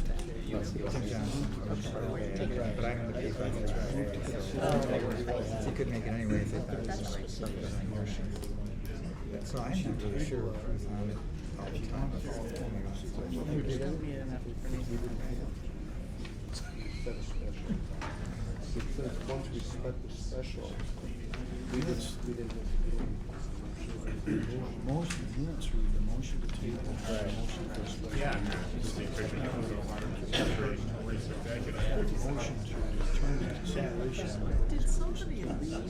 Tim Johnson. But I'm in the paper. He could make it anyway if they thought it was a motion. So I'm not really sure who's on it all the time. Because once we spent the special, we didn't. Motion, minutes read the motion to table. Motion for special. Yeah. Motion to return to consideration. Did somebody read that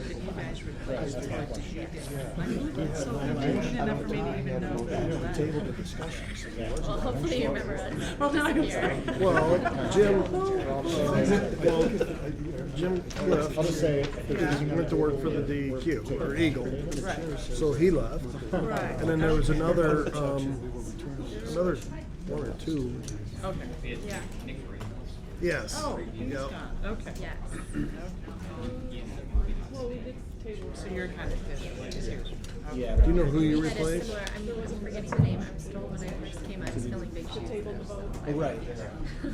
you guys requested what you did? I moved it so confusing enough for me to even know We that. tabled the discussion. So Well, hopefully you remember it. Well, now I'm Here. Well, Jim left. I'll just say, Because he went to work for the DEQ, or Eagle. Right. So he left. Right. And then there was another one or two. Okay. Yeah. Yes. Oh, he's Yep. gone. Okay. Yes. Well, we did table, so you're kind of finished. yeah. Do you know who you That is replaced? similar. I'm forgetting the name. I was told when I first came out, it's filling big shoes. Table the vote. Oh, right.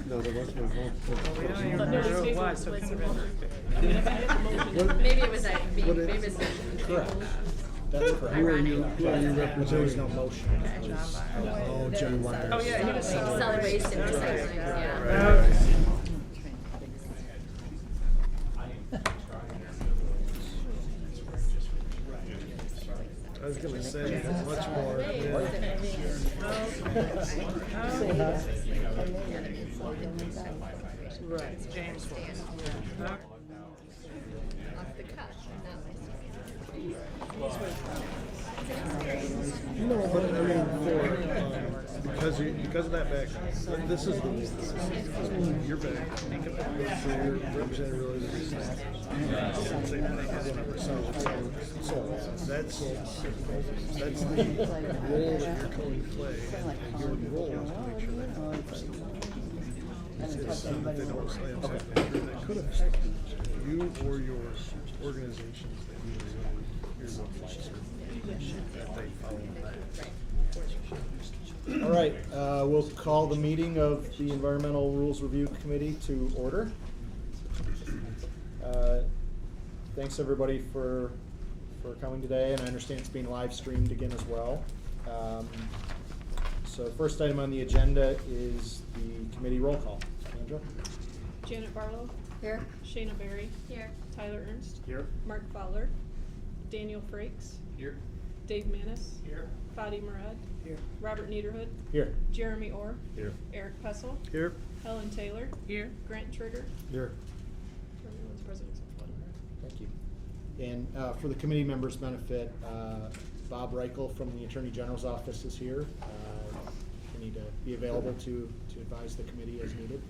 No, there wasn't a vote. We don't even But remember no, who it table was, so it was could the have been. Maybe it was that being What is- famous. Correct. That's correct. Who are you But there was representing? no motion. Oh, John Myers. Oh, yeah, he was Solid waste and recycling, yeah. Okay. I was gonna say much more. Right, James was. Yeah. Off the cuff, not No, but I mean, because of that background, this is your background. So you're representing really so that's the role that you're going to play, and your role is to make sure that it's that they don't slam something through that could affect you or your organizations that you're that they follow. All right, we'll call the meeting of the Environmental Rules Review Committee to order. Thanks everybody for coming today, and I understand it's being live streamed again as well. So first item on the agenda is the committee roll call. Sandra? Janet Barlow. Here. Shayna Berry. Here. Tyler Ernst. Here. Mark Fowler. Daniel Frakes. Here. Dave Manis. Here. Fadi Murad. Here. Robert Niederhood. Here. Jeremy Orr. Here. Eric Pessel. Here. Helen Taylor. Here. Grant Trigger. Here. Everyone's present except one. Thank you. And for the committee members' benefit, Bob Reichel from the Attorney General's office is here. We need to be available to advise the committee as needed.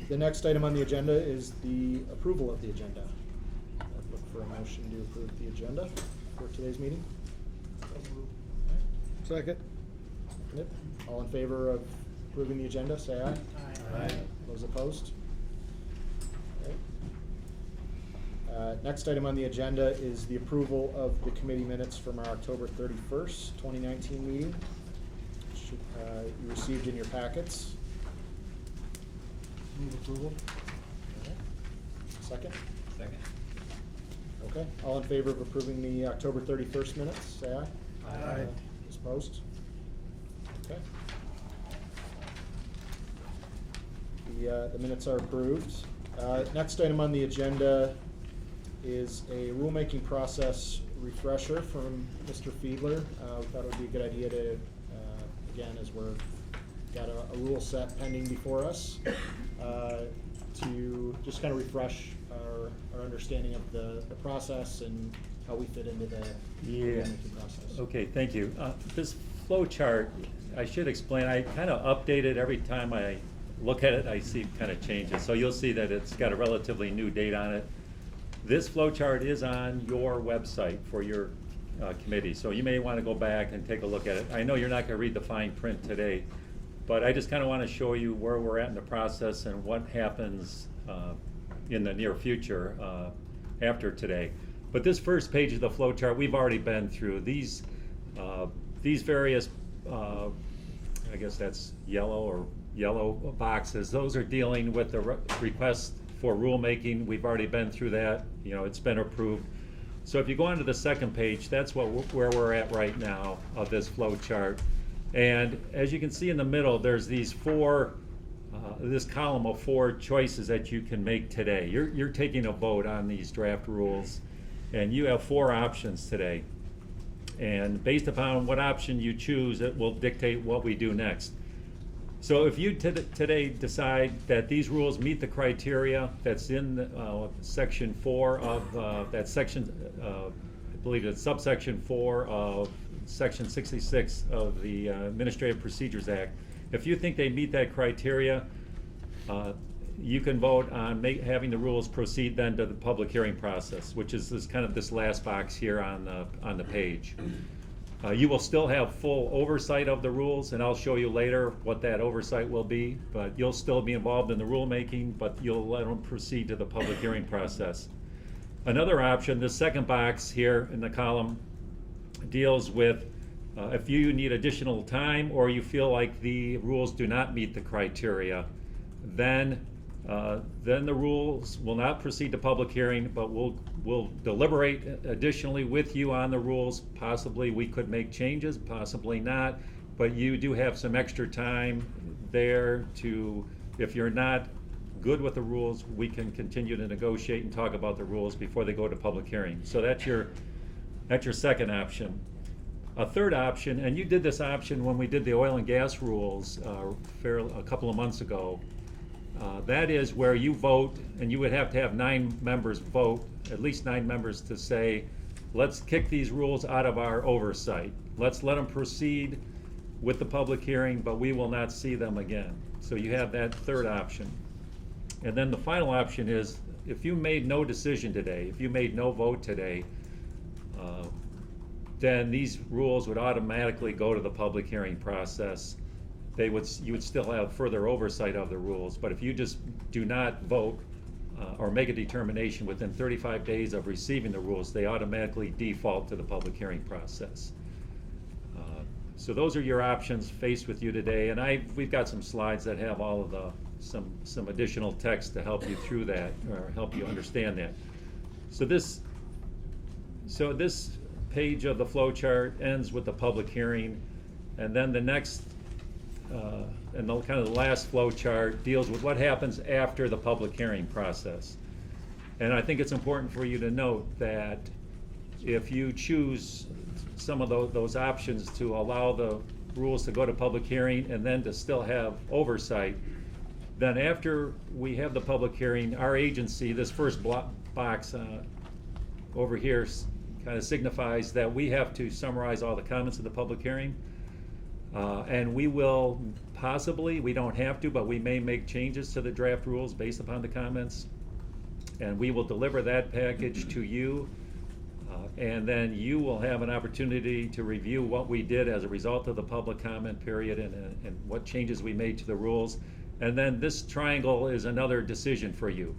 The next item on the agenda is the approval of the agenda. I'd look for a motion to approve the agenda for today's meeting. Second. Yep. All in favor of approving the agenda, say aye. Aye. Those opposed? Okay. Next item on the agenda is the approval of the committee minutes from our October 31st, 2019 meeting. Should, you received in your packets. Move approval. Second? Second. Okay. All in favor of approving the October 31st minutes, say aye. Aye. Those opposed? Okay. The minutes are approved. Next item on the agenda is a rulemaking process refresher from Mr. Fiedler. We thought it would be a good idea to, again, as we're got a rule set pending before us, to just kind of refresh our understanding of the process and how we fit into the rulemaking process. Okay, thank you. This flow chart, I should explain, I kind of update it every time I look at it, I see kind of changes. So you'll see that it's got a relatively new date on it. This flow chart is on your website for your committee, so you may want to go back and take a look at it. I know you're not going to read the fine print today, but I just kind of want to show you where we're at in the process and what happens in the near future after today. But this first page of the flow chart, we've already been through. These various I guess that's yellow boxes. Those are dealing with the request for rulemaking. We've already been through that. You know, it's been approved. So if you go on to the second page, that's where we're at right now of this flow chart. And as you can see in the middle, there's these this column of 4 choices that you can make today. You're taking a vote on these draft rules, and you have 4 options today. And based upon what option you choose, it will dictate what we do next. So if you today decide that these rules meet the criteria that's in section 4 of that section, I believe it's subsection 4 of section 66 of the Administrative Procedures Act, if you think they meet that criteria, you can vote on having the rules proceed then to the public hearing process, which is this last box here on the page. You will still have full oversight of the rules, and I'll show you later what that oversight will be, but you'll still be involved in the rulemaking, but you'll let them proceed to the public hearing process. Another option, the second box here in the column, deals with if you need additional time or you feel like the rules do not meet the criteria, then the rules will not proceed to public hearing, but we'll deliberate additionally with you on the rules. Possibly we could make changes, possibly not, but you do have some extra time there to, if you're not good with the rules, we can continue to negotiate and talk about the rules before they go to public hearing. So that's your second option. A third option, and you did this option when we did the oil and gas rules a couple of months ago. That is where you vote, and you would have to have 9 members vote, at least 9 members, to say, let's kick these rules out of our oversight. Let's let them proceed with the public hearing, but we will not see them again. So you have that third option. And then the final option is, if you made no decision today, if you made no vote today, then these rules would automatically go to the public hearing process. You would still have further oversight of the rules, but if you just do not vote or make a determination within 35 days of receiving the rules, they automatically default to the public hearing process. So those are your options faced with you today, and we've got some slides that have all of some additional text to help you through that, or help you understand that. So this page of the flow chart ends with the public hearing, and then the next and the last flow chart deals with what happens after the public hearing process. And I think it's important for you to note that if you choose some of those options to allow the rules to go to public hearing and then to still have oversight, then after we have the public hearing, our agency, this first box over here, kind of signifies that we have to summarize all the comments of the public hearing. And we will possibly, we don't have to, but we may make changes to the draft rules based upon the comments. And we will deliver that package to you. And then you will have an opportunity to review what we did as a result of the public comment period and what changes we made to the rules. And then this triangle is another decision for you.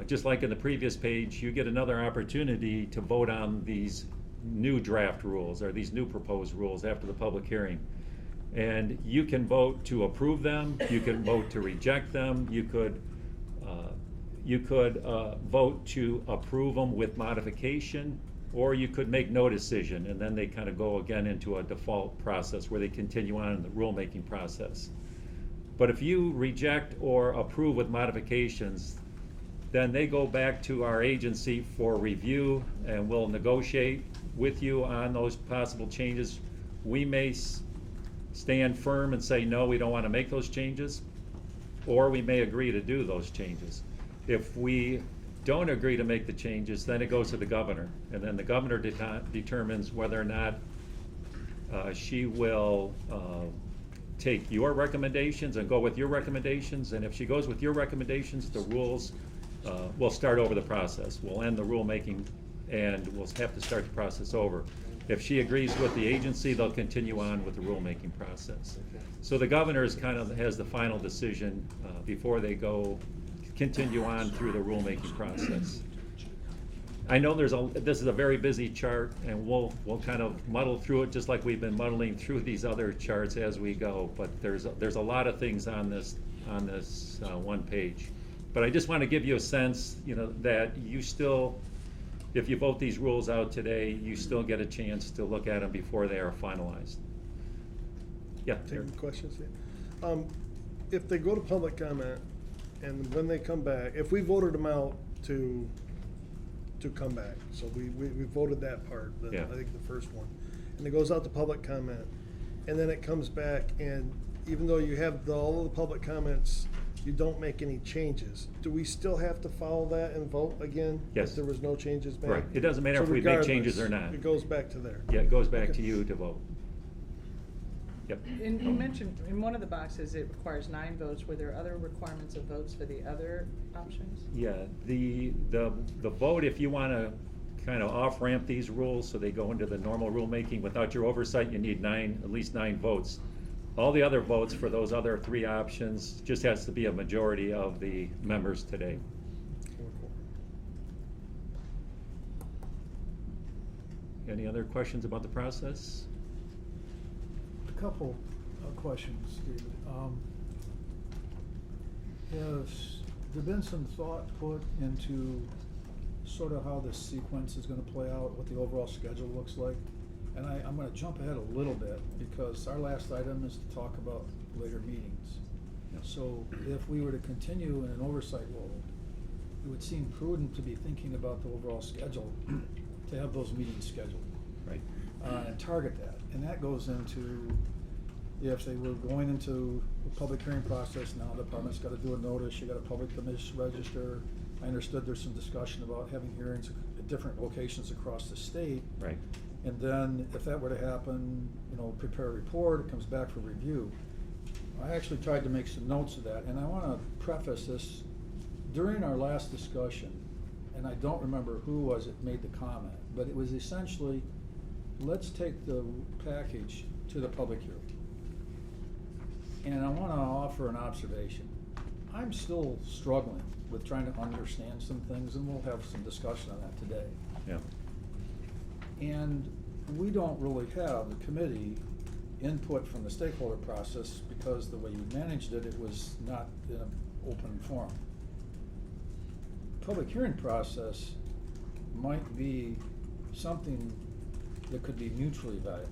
Just like in the previous page, you get another opportunity to vote on these new draft rules or these new proposed rules after the public hearing. And you can vote to approve them, you can vote to reject them, you could vote to approve them with modification, or you could make no decision, and then they kind of go again into a default process where they continue on in the rulemaking process. But if you reject or approve with modifications, then they go back to our agency for review, and we'll negotiate with you on those possible changes. We may stand firm and say, no, we don't want to make those changes, or we may agree to do those changes. If we don't agree to make the changes, then it goes to the governor, and then the governor determines whether or not she will take your recommendations and go with your recommendations. And if she goes with your recommendations, the rules will start over the process. We'll end the rulemaking and we'll have to start the process over. If she agrees with the agency, they'll continue on with the rulemaking process. So the governor has the final decision before they continue on through the rulemaking process. I know this is a very busy chart, and we'll kind of muddle through it just like we've been muddling through these other charts as we go, but there's a lot of things on this one page. But I just want to give you a sense, that you still, if you vote these rules out today, you still get a chance to look at them before they are finalized. Yeah. Taking questions here. If they go to public comment, and when they come back, if we voted them out to come back, so we voted that part, Yeah. I think the first one, and it goes out to public comment, and then it comes back, and even though you have all of the public comments, you don't make any changes, do we still have to follow that and vote again? Yes. If there was no changes made? Right. It doesn't matter So if we make changes or regardless, not. It goes back to there. Yeah, it goes back Okay. to you to vote. Yep. And you mentioned, in one of the boxes, it requires 9 votes. Were there other requirements of votes for the other options? Yeah, the vote, if you want to kind of off-ramp these rules so they go into the normal rulemaking without your oversight, you need at least 9 votes. All the other votes for those other 3 options just has to be a majority of the members today. Any other questions about the process? A couple of questions, David. Has there been some thought put into sort of how this sequence is gonna play out, what the overall schedule looks like? And I'm gonna jump ahead a little bit, because our last item is to talk about later meetings. So if we were to continue in an oversight role, it would seem prudent to be thinking about the overall schedule, to have those meetings scheduled. Right. And target that. And that goes into, if they were going into the public hearing process, now the department's gotta do a notice, you got a public commission register. I understood there's some discussion about having hearings at different locations across the state. Right. And then, if that were to happen, prepare a report, it comes back for review. I actually tried to make some notes of that, and I wanna preface this. During our last discussion, and I don't remember who was it made the comment, but it was essentially, let's take the package to the public hearing. And I wanna offer an observation. I'm still struggling with trying to understand some things, and we'll have some discussion on that today. Yeah. And we don't really have, the committee, input from the stakeholder process, because the way you managed it, it was not in an open forum. Public hearing process might be something that could be mutually valuable,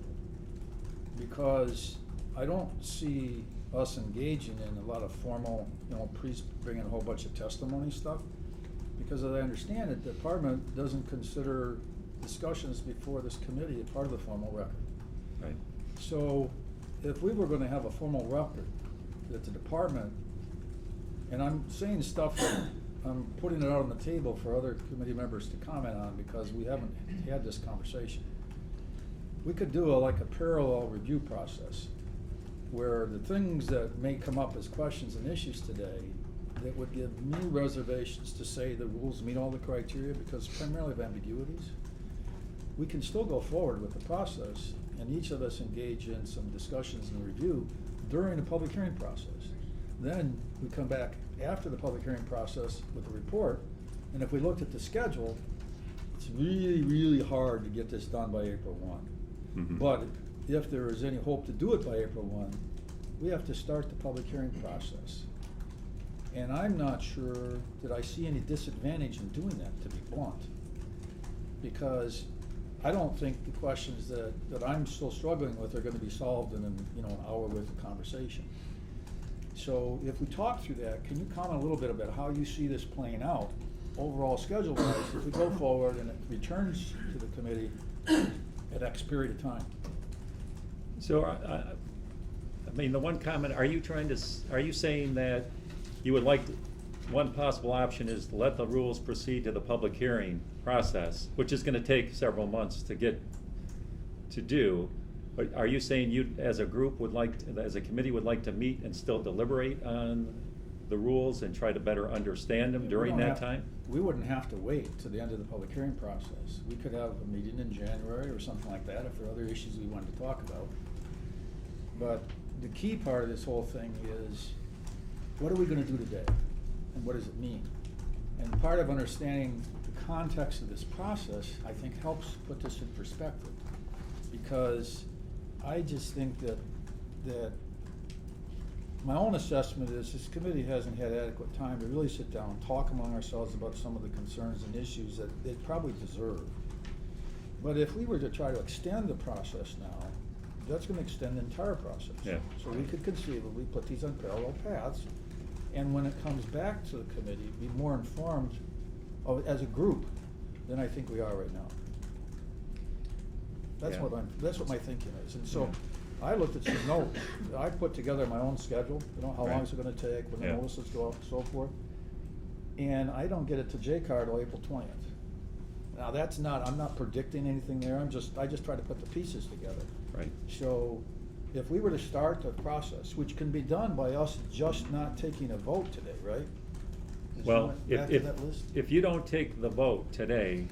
because I don't see us engaging in a lot of formal, bringing a whole bunch of testimony stuff, because as I understand it, the department doesn't consider discussions before this committee a part of the formal record. Right. So if we were gonna have a formal record that the department, and I'm saying stuff that I'm putting it out on the table for other committee members to comment on, because we haven't had this conversation. We could do a parallel review process, where the things that may come up as questions and issues today that would give me reservations to say the rules meet all the criteria, because primarily of ambiguities, we can still go forward with the process, and each of us engage in some discussions and review during the public hearing process. Then we come back after the public hearing process with a report, and if we looked at the schedule, it's really, really hard to get this done by April 1. Mhm. But if there is any hope to do it by April 1, we have to start the public hearing process. And I'm not sure that I see any disadvantage in doing that, to be blunt. Because I don't think the questions that I'm still struggling with are gonna be solved in an hour worth of conversation. So if we talk through that, can you comment a little bit about how you see this playing out, overall schedule-wise, if we go forward and it returns to the committee at X period of time? So, the one comment, are you saying that you would like, one possible option is to let the rules proceed to the public hearing process, which is gonna take several months to do, but are you saying you, as a group, as a committee, would like to meet and still deliberate on the rules and try to better understand them during that time? We wouldn't have to wait to the end of the public hearing process. We could have a meeting in January or something like that if there are other issues we wanted to talk about. But the key part of this whole thing is, what are we gonna do today? And what does it mean? And part of understanding the context of this process, I think helps put this in perspective. Because I just think that my own assessment is this committee hasn't had adequate time to really sit down and talk among ourselves about some of the concerns and issues that they probably deserve. But if we were to try to extend the process now, that's gonna extend the entire process. Yeah. So we could conceivably put these on parallel paths, and when it comes back to the committee, be more informed as a group than I think we are right now. That's Yeah. that's what my thinking is, and so I looked at some notes, I put together my own schedule, how long Right. is it gonna take, when the Yeah. notices go out and so forth. And I don't get it to JCAR till April 20th. Now, I'm not predicting anything there, I just try to put the pieces together. Right. So, if we were to start the process, which can be done by us just not taking a vote today, right? Well, Back to that list? if you don't take the vote today,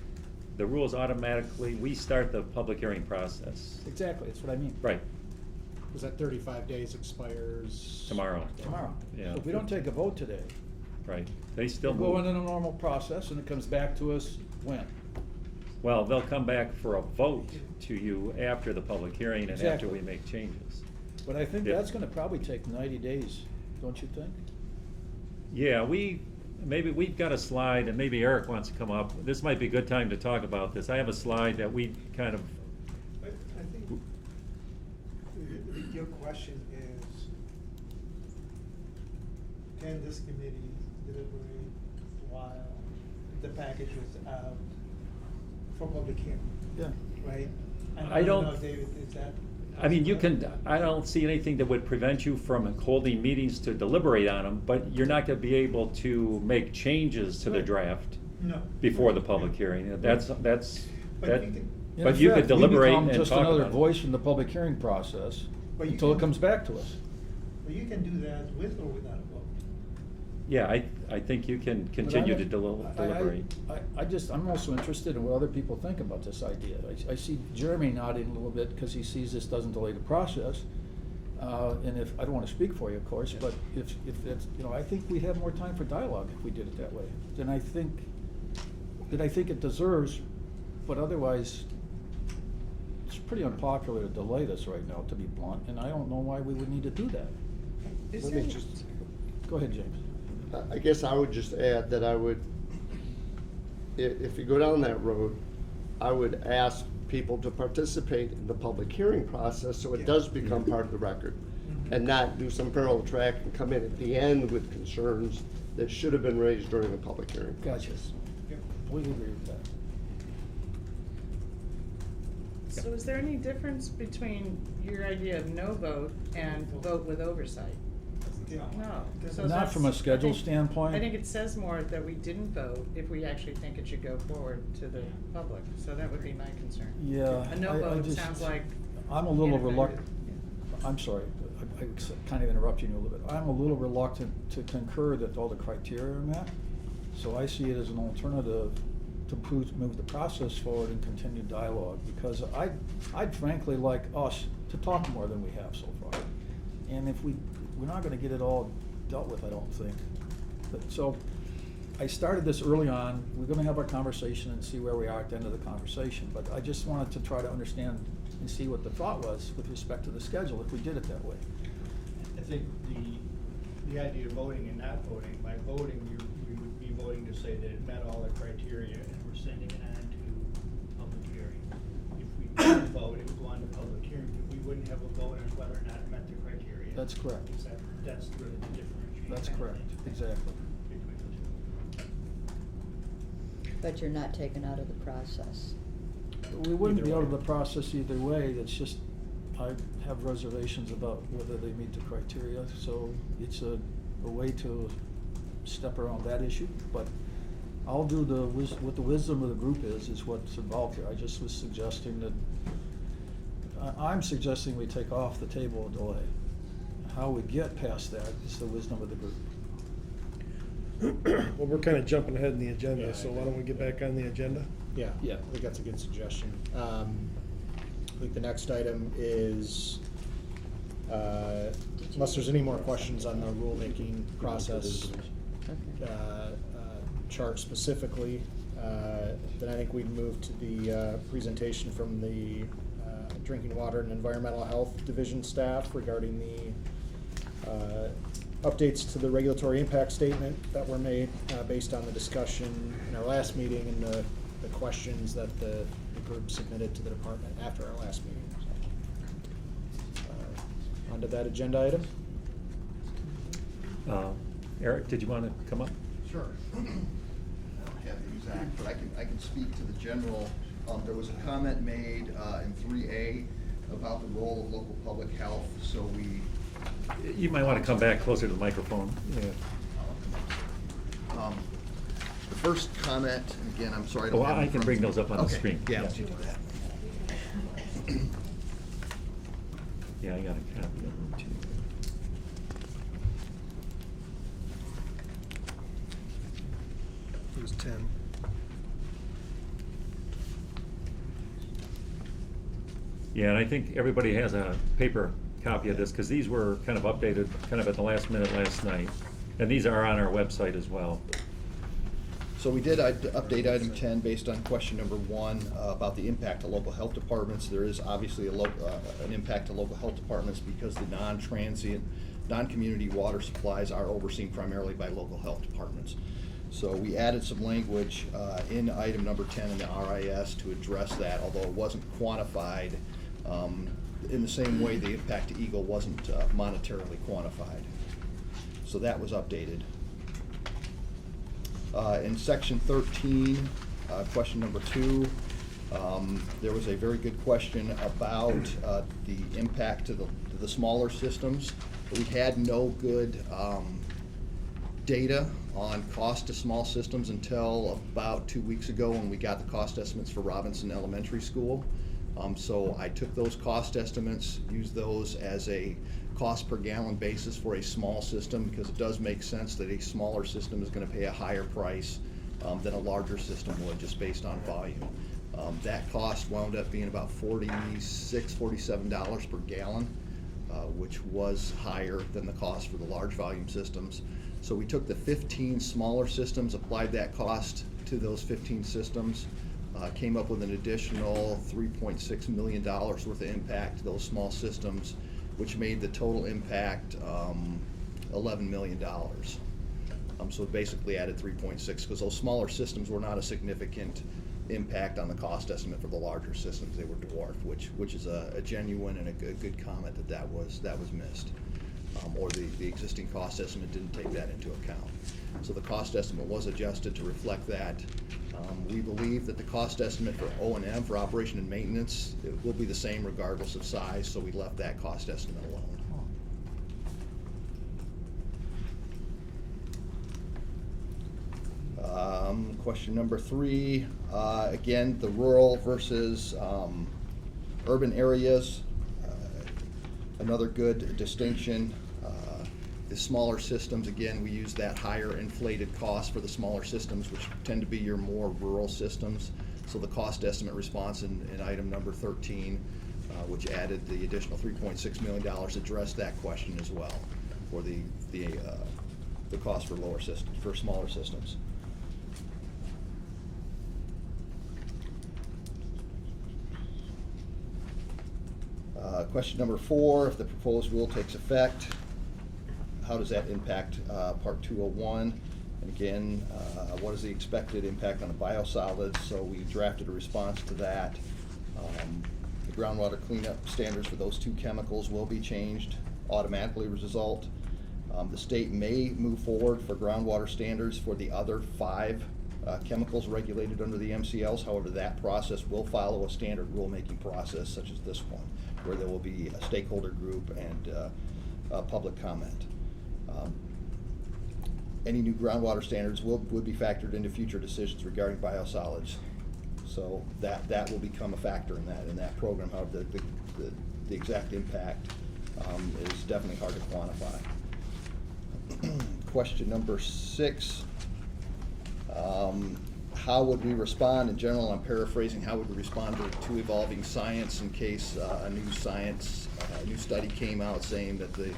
the rules automatically, we start the public hearing process. Exactly, that's what I mean. Right, Was that 35 days expires? tomorrow. Tomorrow. Yeah. So if we don't take a vote today, Right. They still we'll go move. into the normal process, and it comes back to us when? Well, they'll come back for a vote to you after the public hearing and after Exactly. we make changes. But I think Yeah. that's gonna probably take 90 days, don't you think? Yeah, maybe we've got a slide, and maybe Eric wants to come up. This might be a good time to talk about this. I have a slide that we kind of, I think your question is, can this committee deliberate while the package is out for public hearing, Yeah. right? And I don't- know, David, is that? I mean, I don't see anything that would prevent you from holding meetings to deliberate on them, but you're not gonna be able to make changes to the Right. draft No. before the public hearing. That's, But that, you can- but you could deliberate and just talk another about it. voice in the public hearing process But you until it can- comes back to us. But you can do that with or without a vote. Yeah, I think you can continue to deliberate. I'm also interested in what other people think about this idea. I see Jeremy nodding a little bit because he sees this doesn't delay the process. And I don't want to speak for you, of course, but if it's, I think we'd have more time for dialogue if we did it that way. Then I think it deserves, but otherwise, it's pretty unpopular to delay this right now, to be blunt, and I don't know why we would need to do that. Is Let there- me just, Go ahead, James. I guess I would just add that if you go down that road, I would ask people to participate in the public hearing process so it does become part of the record. And not do some parallel track and come in at the end with concerns that should have been raised during the public hearing. Gotcha. Yep. Completely agree with that. So is there any difference between your idea of no vote and vote with oversight? Yeah. No. So Not that's- from a schedule I think- standpoint. I think it says more that we didn't vote if we actually think it should go forward to the public, so that would be my concern. Yeah. A no I vote just- sounds like. I'm a little ineffective. reluctant, I'm sorry, I kind of interrupting you a little bit. I'm a little reluctant to concur that all the criteria are met. So I see it as an alternative to move the process forward and continue dialogue. Because I'd frankly like us to talk more than we have so far. And if we're not gonna get it all dealt with, I don't think. So I started this early on. We're gonna have our conversation and see where we are at the end of the conversation. But I just wanted to try to understand and see what the thought was with respect to the schedule, if we did it that way. I think the idea of voting and not voting, by voting, we would be voting to say that it met all the criteria and we're sending it on to public hearing. If we didn't vote, it would go on to public hearing, but we wouldn't have a vote on whether or not it met the criteria. That's correct. That's really the differentiation. That's correct, exactly. Between the two. But you're not taken out of the process. We wouldn't Either be out of way. the process either way, it's just, I have reservations about whether they meet the criteria, so it's a way to step around that issue, but I'll do what the wisdom of the group is what's involved here. I just was suggesting that, I'm suggesting we take off the table a delay. How we get past that is the wisdom of the group. Well, we're kind of jumping ahead in the Yeah, agenda, so why don't we get back on the agenda? Yeah, Yeah. I think that's a good suggestion. I think the next item is, unless there's any more questions on the rulemaking process Okay. chart specifically, Then I think we'd move to the presentation from the Drinking Water and Environmental Health Division staff regarding the updates to the regulatory impact statement that were made based on the discussion in our last meeting and the questions that the group submitted to the department after our last meeting. Onto that agenda item. Eric, did you want to come up? Sure. I don't have the exact, but I can speak to the general. There was a comment made in 3A about the role of local public health, so we. You might want to come back closer to the microphone. Yeah. The first comment, and again, I'm sorry. Oh, have it I in can front bring of me. those up on the screen. Yeah, Yeah. let's do that. Yeah, I got a copy of them too. It was 10. Yeah, and I think everybody has a paper copy of this, because these were kind of updated kind of at the last minute last night. And these are on our website as well. So we did update item 10 based on question number 1 about the impact to local health departments. There is obviously an impact to local health departments because the non-transient, non-community water supplies are overseen primarily by local health departments. So we added some language in item number 10 in the RIS to address that, although it wasn't quantified in the same way the impact to Eagle wasn't monetarily quantified. So that was updated. In section 13, question number 2, there was a very good question about the impact to the smaller systems. We had no good data on cost to small systems until about 2 weeks ago when we got the cost estimates for Robinson Elementary School. So I took those cost estimates, used those as a cost per gallon basis for a small system, because it does make sense that a smaller system is going to pay a higher price than a larger system would, just based on volume. That cost wound up being about $46, $47 per gallon, which was higher than the cost for the large volume systems. So we took the 15 smaller systems, applied that cost to those 15 systems, came up with an additional $3.6 million worth of impact to those small systems, which made the total impact $11 million. So it basically added 3.6, because those smaller systems were not a significant impact on the cost estimate for the larger systems. They were dwarfed, which is a genuine and a good comment that was missed. Or the existing cost estimate didn't take that into account. So the cost estimate was adjusted to reflect that. We believe that the cost estimate for O&M, for operation and maintenance, it will be the same regardless of size, so we left that cost estimate alone. Question number 3, again, the rural versus urban areas. Another good distinction. The smaller systems, again, we use that higher inflated cost for the smaller systems, which tend to be your more rural systems. So the cost estimate response in item number 13, which added the additional $3.6 million, addressed that question as well for the cost for smaller systems. Question number 4, if the proposed rule takes effect, how does that impact Part 201? And again, what is the expected impact on the biosolids? So we drafted a response to that. The groundwater cleanup standards for those 2 chemicals will be changed automatically as a result. The state may move forward for groundwater standards for the other 5 chemicals regulated under the MCLs. However, that process will follow a standard rulemaking process such as this one, where there will be a stakeholder group and public comment. Any new groundwater standards would be factored into future decisions regarding biosolids. So that will become a factor in that program. However, the exact impact is definitely hard to quantify. Question number 6. How would we respond in general? I'm paraphrasing. How would we respond to evolving science in case a new study came out saying that the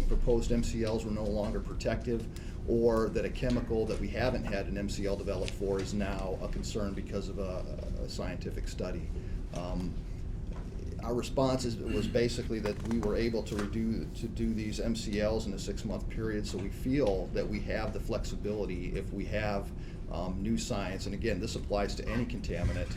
proposed MCLs were no longer protective? or that a chemical that we haven't had an MCL developed for is now a concern because of a scientific study. Our response was basically that we were able to do these MCLs in a 6-month period, so we feel that we have the flexibility if we have new science, and again, this applies to any contaminant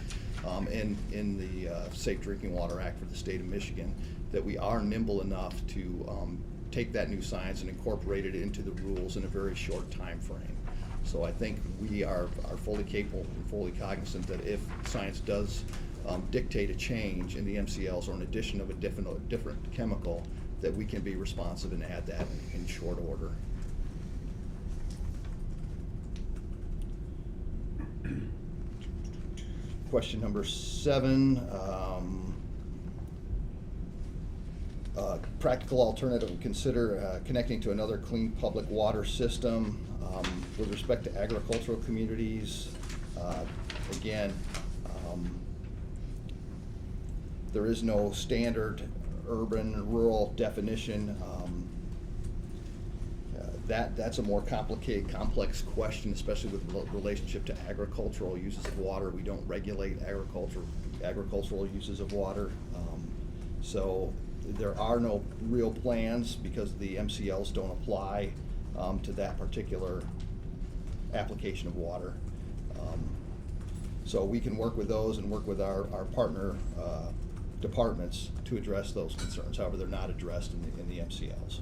in the Safe Drinking Water Act for the state of Michigan, that we are nimble enough to take that new science and incorporate it into the rules in a very short time frame. So I think we are fully capable and fully cognizant that if science does dictate a change in the MCLs or an addition of a different chemical, that we can be responsive and add that in short order. Question number 7. Practical alternative would consider connecting to another clean public water system. With respect to agricultural communities, again, there is no standard urban and rural definition. That's a more complex question, especially with relationship to agricultural uses of water. We don't regulate agricultural uses of water. So there are no real plans because the MCLs don't apply to that particular application of water. So we can work with those and work with our partner departments to address those concerns. However, they're not addressed in the MCLs.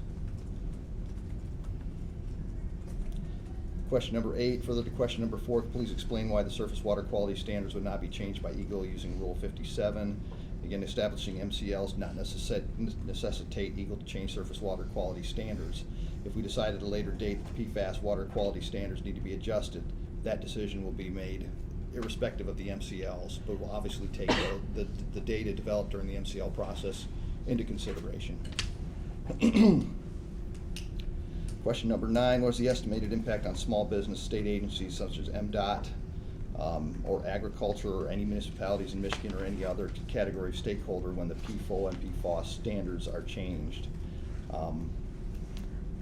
Question number 8, further to question number 4, please explain why the surface water quality standards would not be changed by EGLE using Rule 57. Again, establishing MCLs does not necessitate EGLE to change surface water quality standards. If we decide at a later date that the PFAS water quality standards need to be adjusted, that decision will be made irrespective of the MCLs, but we'll obviously take the data developed during the MCL process into consideration. Question number 9, what is the estimated impact on small business state agencies such as MDOT or agriculture or any municipalities in Michigan or any other category of stakeholder when the PFOA and PFOS standards are changed?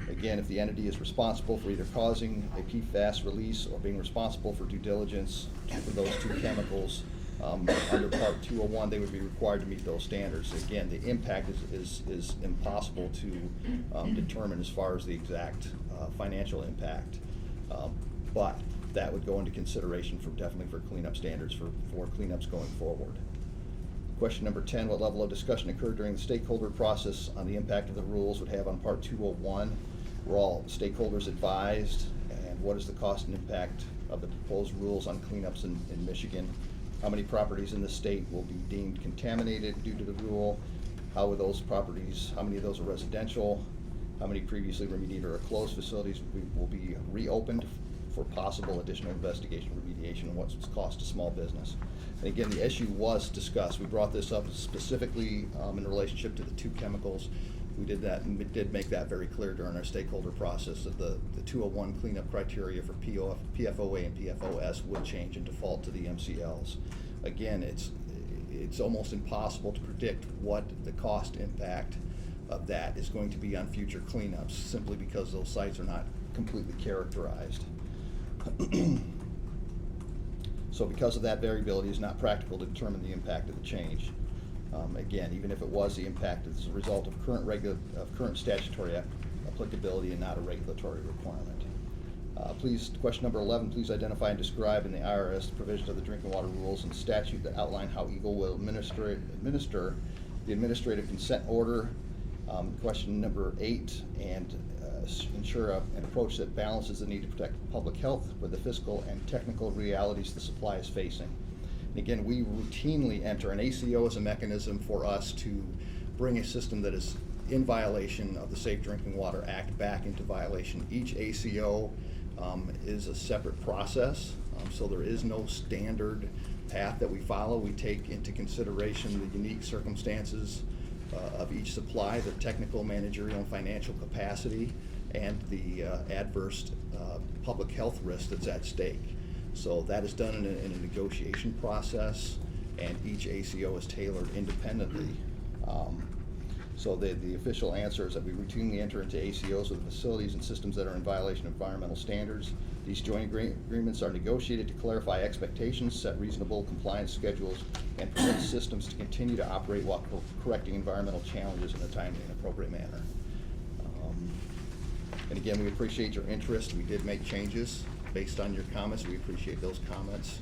Again, if the entity is responsible for either causing a PFAS release or being responsible for due diligence for those 2 chemicals, under Part 201, they would be required to meet those standards. Again, the impact is impossible to determine as far as the exact financial impact, but that would go into consideration definitely for cleanup standards for cleanups going forward. Question number 10, what level of discussion occurred during the stakeholder process on the impact of the rules would have on Part 201? Were all stakeholders advised? And what is the cost and impact of the proposed rules on cleanups in Michigan? How many properties in the state will be deemed contaminated due to the rule? How many of those are residential? How many previously remediated or closed facilities will be reopened for possible additional investigation, remediation, and what's its cost to small business? And again, the issue was discussed. We brought this up specifically in relationship to the 2 chemicals. We did that, and we did make that very clear during our stakeholder process that the 201 cleanup criteria for PFOA and PFOS would change and default to the MCLs. Again, it's almost impossible to predict what the cost impact of that is going to be on future cleanups, simply because those sites are not completely characterized. So because of that variability, it's not practical to determine the impact of the change. Again, even if it was the impact, it's a result of current statutory applicability and not a regulatory requirement. Question number 11, please identify and describe in the IRS provisions of the drinking water rules and statute that outline how EGLE will administer the administrative consent order. Question number 8, and ensure an approach that balances the need to protect public health with the fiscal and technical realities the supply is facing. And again, we routinely enter an ACO as a mechanism for us to bring a system that is in violation of the Safe Drinking Water Act back into violation. Each ACO is a separate process, so there is no standard path that we follow. We take into consideration the unique circumstances of each supply, the technical, managerial, and financial capacity, and the adverse public health risk that's at stake. So that is done in a negotiation process, and each ACO is tailored independently. So the official answer is that we routinely enter into ACOs with facilities and systems that are in violation of environmental standards. These joint agreements are negotiated to clarify expectations, set reasonable compliance schedules, and permit systems to continue to operate while correcting environmental challenges in a timely and appropriate manner. And again, we appreciate your interest. We did make changes based on your comments. We appreciate those comments.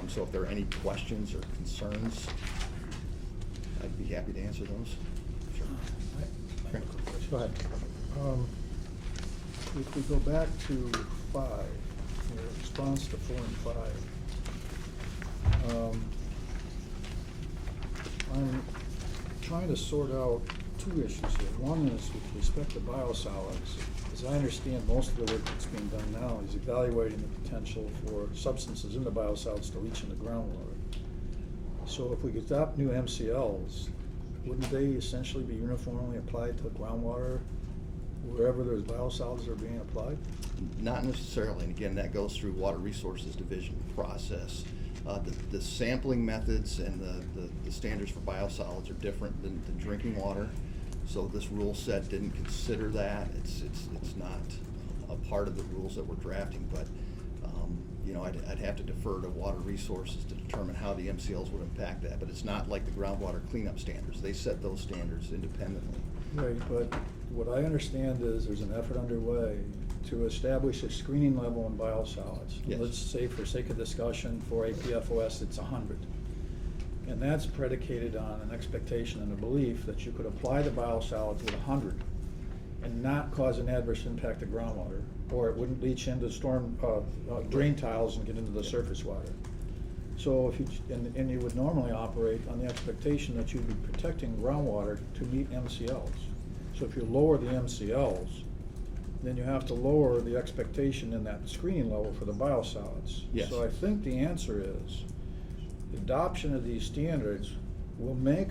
So if there are any questions or concerns, I'd be happy to answer those. Sure. Okay. Go ahead. If we go back to 5, your response to 4 and 5, I'm trying to sort out 2 issues here. One is with respect to biosolids. As I understand, most of the work that's being done now is evaluating the potential for substances in the biosolids to leach into groundwater. So if we could adopt new MCLs, wouldn't they essentially be uniformly applied to groundwater wherever there's biosolids are being applied? Not necessarily, and again, that goes through Water Resources Division process. The sampling methods and the standards for biosolids are different than drinking water. So this rule set didn't consider that. It's not a part of the rules that we're drafting, but you know, I'd have to defer to Water Resources to determine how the MCLs would impact that. But it's not like the groundwater cleanup standards. They set those standards independently. Right, but what I understand is there's an effort underway to establish a screening level in biosolids. Yes. Let's say, for sake of discussion, for a PFOS, it's 100. And that's predicated on an expectation and a belief that you could apply the biosolids with 100 and not cause an adverse impact to groundwater, or it wouldn't leach into storm drain tiles and get into the surface water. So if you, and you would normally operate on the expectation that you'd be protecting groundwater to meet MCLs. So if you lower the MCLs, then you have to lower the expectation in that screening level for the biosolids. Yes. So I think the answer is the adoption of these standards will make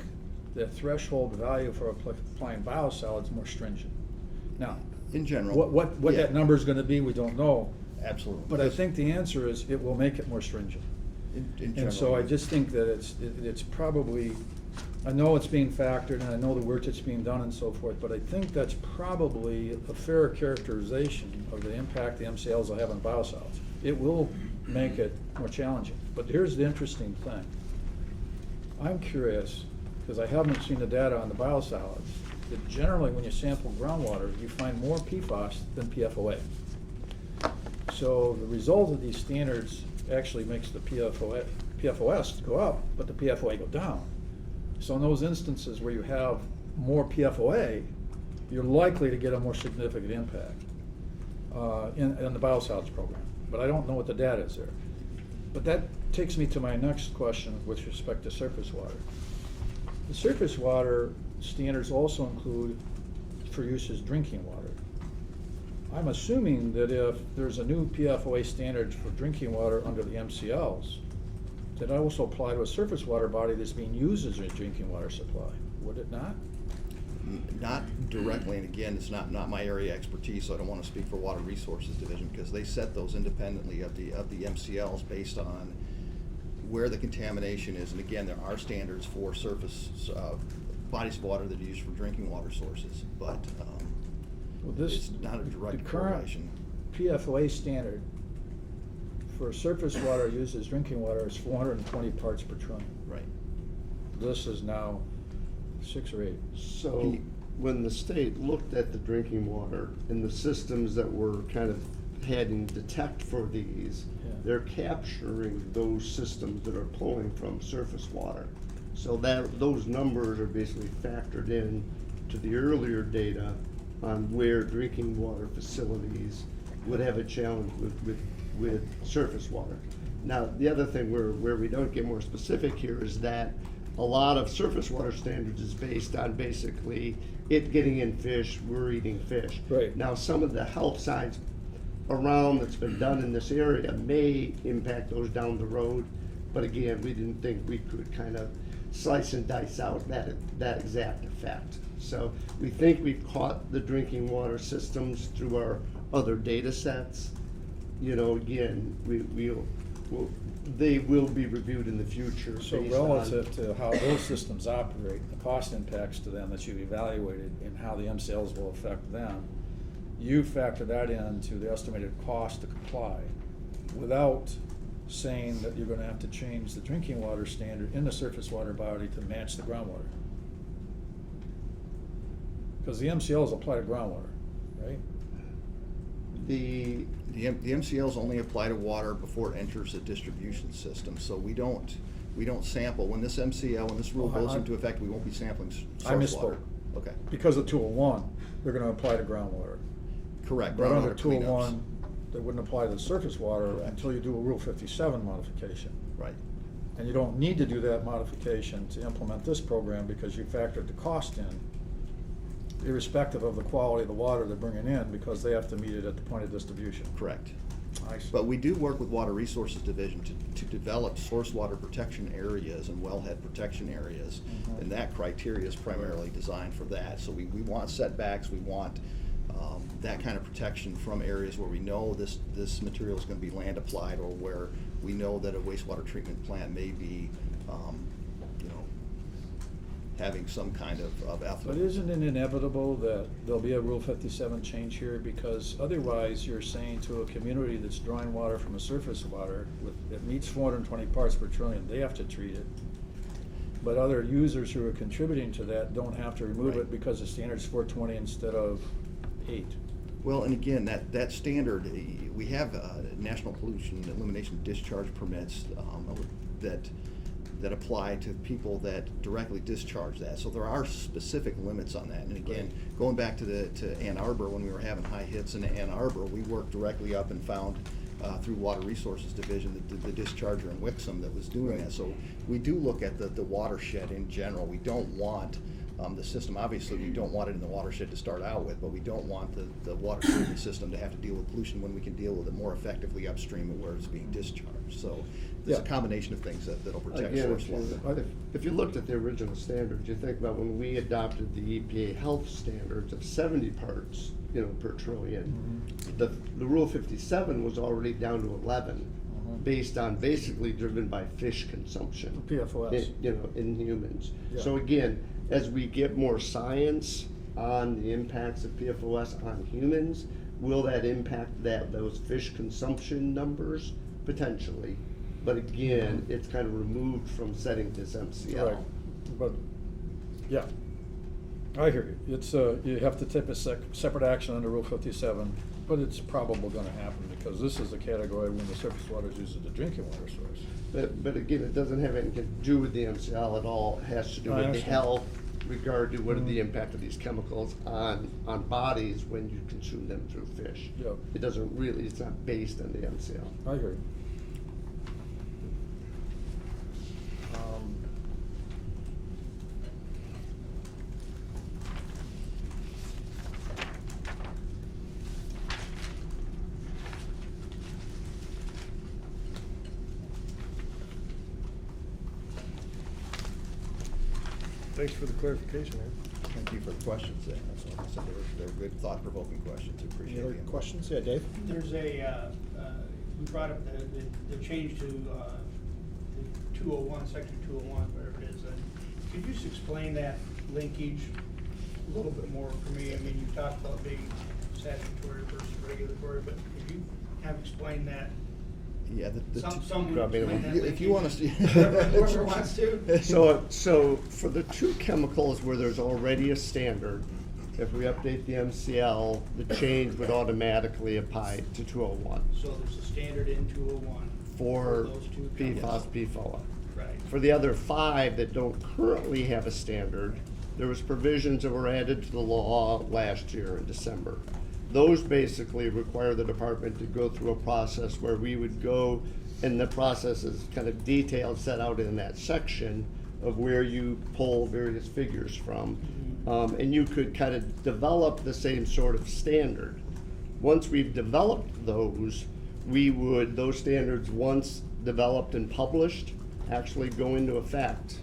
the threshold value for applying biosolids more stringent. Now, In general. what yeah. that number is going to be, we don't know. Absolutely. But I think the answer is it will make it more stringent. In And so general. I just think that it's probably, I know it's being factored and I know the work that's being done and so forth, but I think that's probably a fair characterization of the impact the MCLs will have on biosolids. It will make it more challenging. But here's the interesting thing. I'm curious, because I haven't seen the data on the biosolids, that generally when you sample groundwater, you find more PFAS than PFOA. So the result of these standards actually makes the PFOS go up, but the PFOA go down. So in those instances where you have more PFOA, you're likely to get a more significant impact in the biosolids program. But I don't know what the data is there. But that takes me to my next question with respect to surface water. The surface water standards also include for use as drinking water. I'm assuming that if there's a new PFOA standard for drinking water under the MCLs, that also apply to a surface water body that's being used as a drinking water supply, would it not? Not directly, and again, it's not my area of expertise, so I don't want to speak for Water Resources Division, because they set those independently of the MCLs based on where the contamination is. And again, there are standards for surface bodies of water that are used for drinking water sources, but Well, it's not a direct the current correlation. PFOA standard for surface water used as drinking water is 420 parts per trillion. Right. This is now 6 or 8. So when the state looked at the drinking water and the systems that were kind of having detect for these, Yeah. they're capturing those systems that are pulling from surface water. So that those numbers are basically factored in to the earlier data on where drinking water facilities would have a challenge with surface water. Now, the other thing where we don't get more specific here is that a lot of surface water standards is based on basically it getting in fish, we're eating fish. Right. Now, some of the health science around that's been done in this area may impact those down the road, but again, we didn't think we could kind of slice and dice out that exact effect. So we think we've caught the drinking water systems through our other data sets. You know, again, they will be reviewed in the future. So based on- relative to how those systems operate, the cost impacts to them that you've evaluated and how the MCLs will affect them, you factor that into the estimated cost to comply without saying that you're gonna have to change the drinking water standard in the surface water body to match the groundwater. Because the MCLs apply to groundwater, right? The, The MCLs only apply to water before it enters the distribution system, so we don't sample. When this MCL, when this rule Oh, goes I- into effect, we won't be sampling I source water. misspoke. Okay, Because of 201, they're gonna apply to groundwater. correct. But under Groundwater cleanups. 201, they wouldn't apply to the surface water Correct. until you do a Rule 57 modification. Right, And you don't need to do that modification to implement this program because you factored the cost in, irrespective of the quality of the water they're bringing in, because they have to meet it at the point of distribution. correct. I see. But we do work with Water Resources Division to develop source water protection areas and wellhead protection areas. Mhm. And that criteria is primarily designed for that. So we want setbacks, we want that kind of protection from areas where we know this material is gonna be land applied, or where we know that a wastewater treatment plant may be, you know, having some kind of But effluent. isn't it inevitable that there'll be a Rule 57 change here? Because otherwise, you're saying to a community that's drawing water from a surface water that meets 420 parts per trillion, they have to treat it. But other users who are contributing to that don't have to remove Right. it because the standard's 420 instead of 8. Well, and again, that standard, we have national pollution elimination discharge permits that apply to people that directly discharge that. So there are specific limits on that. And again, going back to Ann Arbor, when we were having high hits in Ann Arbor, we worked directly up and found through Water Resources Division, the discharger in Wixom that was doing that. So we do look at the watershed in general. We don't want the system, obviously, we don't want it in the watershed to start out with, but we don't want the water treatment system to have to deal with pollution when we can deal with it more effectively upstream of where it's being discharged. So there's a Yeah. combination of things that'll protect again, source water. if you looked at the original standards, you think about when we adopted the EPA health standards of 70 parts, per trillion. The Rule 57 was already down to 11, based on basically driven by fish consumption. PFOS. In humans. Yeah. So again, as we get more science on the impacts of PFOS on humans, will that impact those fish consumption numbers? Potentially. But again, it's kind of removed from setting this MCL. Right, but, yeah, I hear you. It's, you have to take a separate action under Rule 57, but it's probably gonna happen because this is a category when the surface water is used as a drinking water source. But again, it doesn't have anything to do with the MCL at all. It has to do I with the understand. health, regard to what are the impact of these chemicals on bodies when you consume them through fish. Yep. It doesn't really, it's not based on the MCL. I hear you. Thanks for the clarification, Aaron. Thank you for the questions there. That's all I said. They were good, thought-provoking questions. We appreciate Any other the input. questions? Yeah, Dave? There's we brought up the change to the 201, section 201, whatever it is. Could you just explain that linkage a little bit more for me? I mean, you talked about being statutory versus regulatory, but could you have explained that? Yeah, Some would want me to- explain that if you want linkage. to. Whoever wants to. So for the two chemicals where there's already a standard, if we update the MCL, the change would automatically apply to 201 So there's a standard in 201 for those two PFAS, chemicals. PFOA. Right. For the other 5 that don't currently have a standard, there was provisions that were added to the law last year in December. Those basically require the department to go through a process where we would go, and the process is kind of detailed, set out in that section of where you pull various figures from. And you could kind of develop the same sort of standard. Once we've developed those standards, once developed and published, actually go into effect.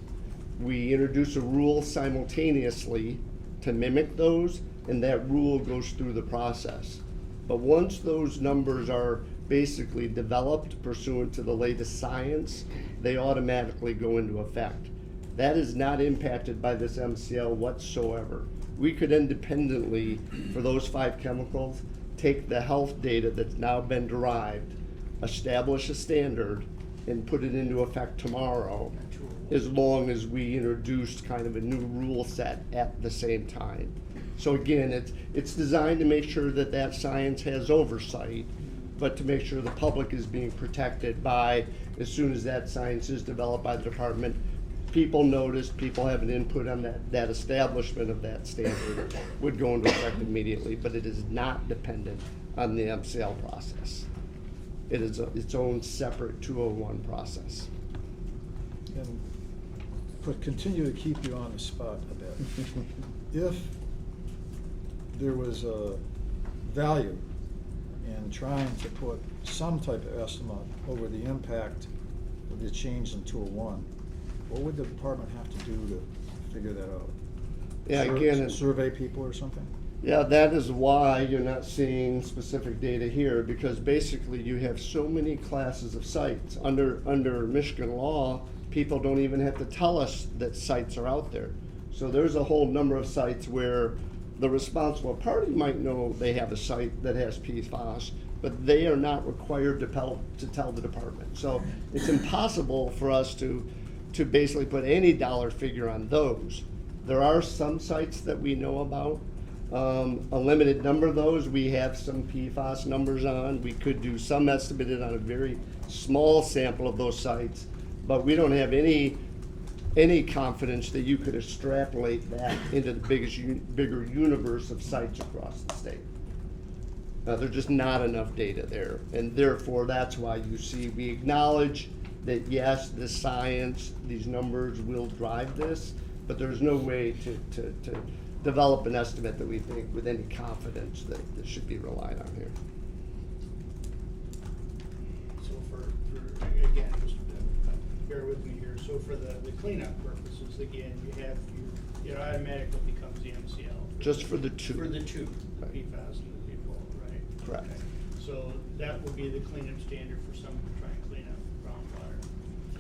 We introduce a rule simultaneously to mimic those, and that rule goes through the process. But once those numbers are basically developed pursuant to the latest science, they automatically go into effect. That is not impacted by this MCL whatsoever. We could independently, for those 5 chemicals, take the health data that's now been derived, establish a standard, and put it into effect tomorrow, as long as we introduced kind of a new rule set at the same time. So again, it's designed to make sure that that science has oversight, but to make sure the public is being protected by, as soon as that science is developed by the department, people notice, people have an input on that establishment of that standard would go into effect immediately, but it is not dependent on the MCL process. It is its own separate 201 process. And continue to keep you on the spot a bit. If there was a value in trying to put some type of estimate over the impact of the change in 201, what would the department have to do to figure that out? Yeah, again, Survey people or something? Yeah, that is why you're not seeing specific data here, because basically you have so many classes of sites. Under Michigan law, people don't even have to tell us that sites are out there. So there's a whole number of sites where the responsible party might know they have a site that has PFAS, but they are not required to tell the department. So it's impossible for us to basically put any dollar figure on those. There are some sites that we know about. A limited number of those, we have some PFAS numbers on. We could do some estimated on a very small sample of those sites, but we don't have any confidence that you could extrapolate that into the bigger universe of sites across the state. There's just not enough data there, and therefore that's why you see we acknowledge that yes, the science, these numbers will drive this, but there's no way to develop an estimate that we think with any confidence that this should be relied on here. So for again, just bear with me here, so for the cleanup purposes, again, it automatically becomes the MCL. Just for the 2. For the 2, Right. PFAS and the PFOA, right? Correct. Okay. So that would be the cleanup standard for someone to try and clean up groundwater.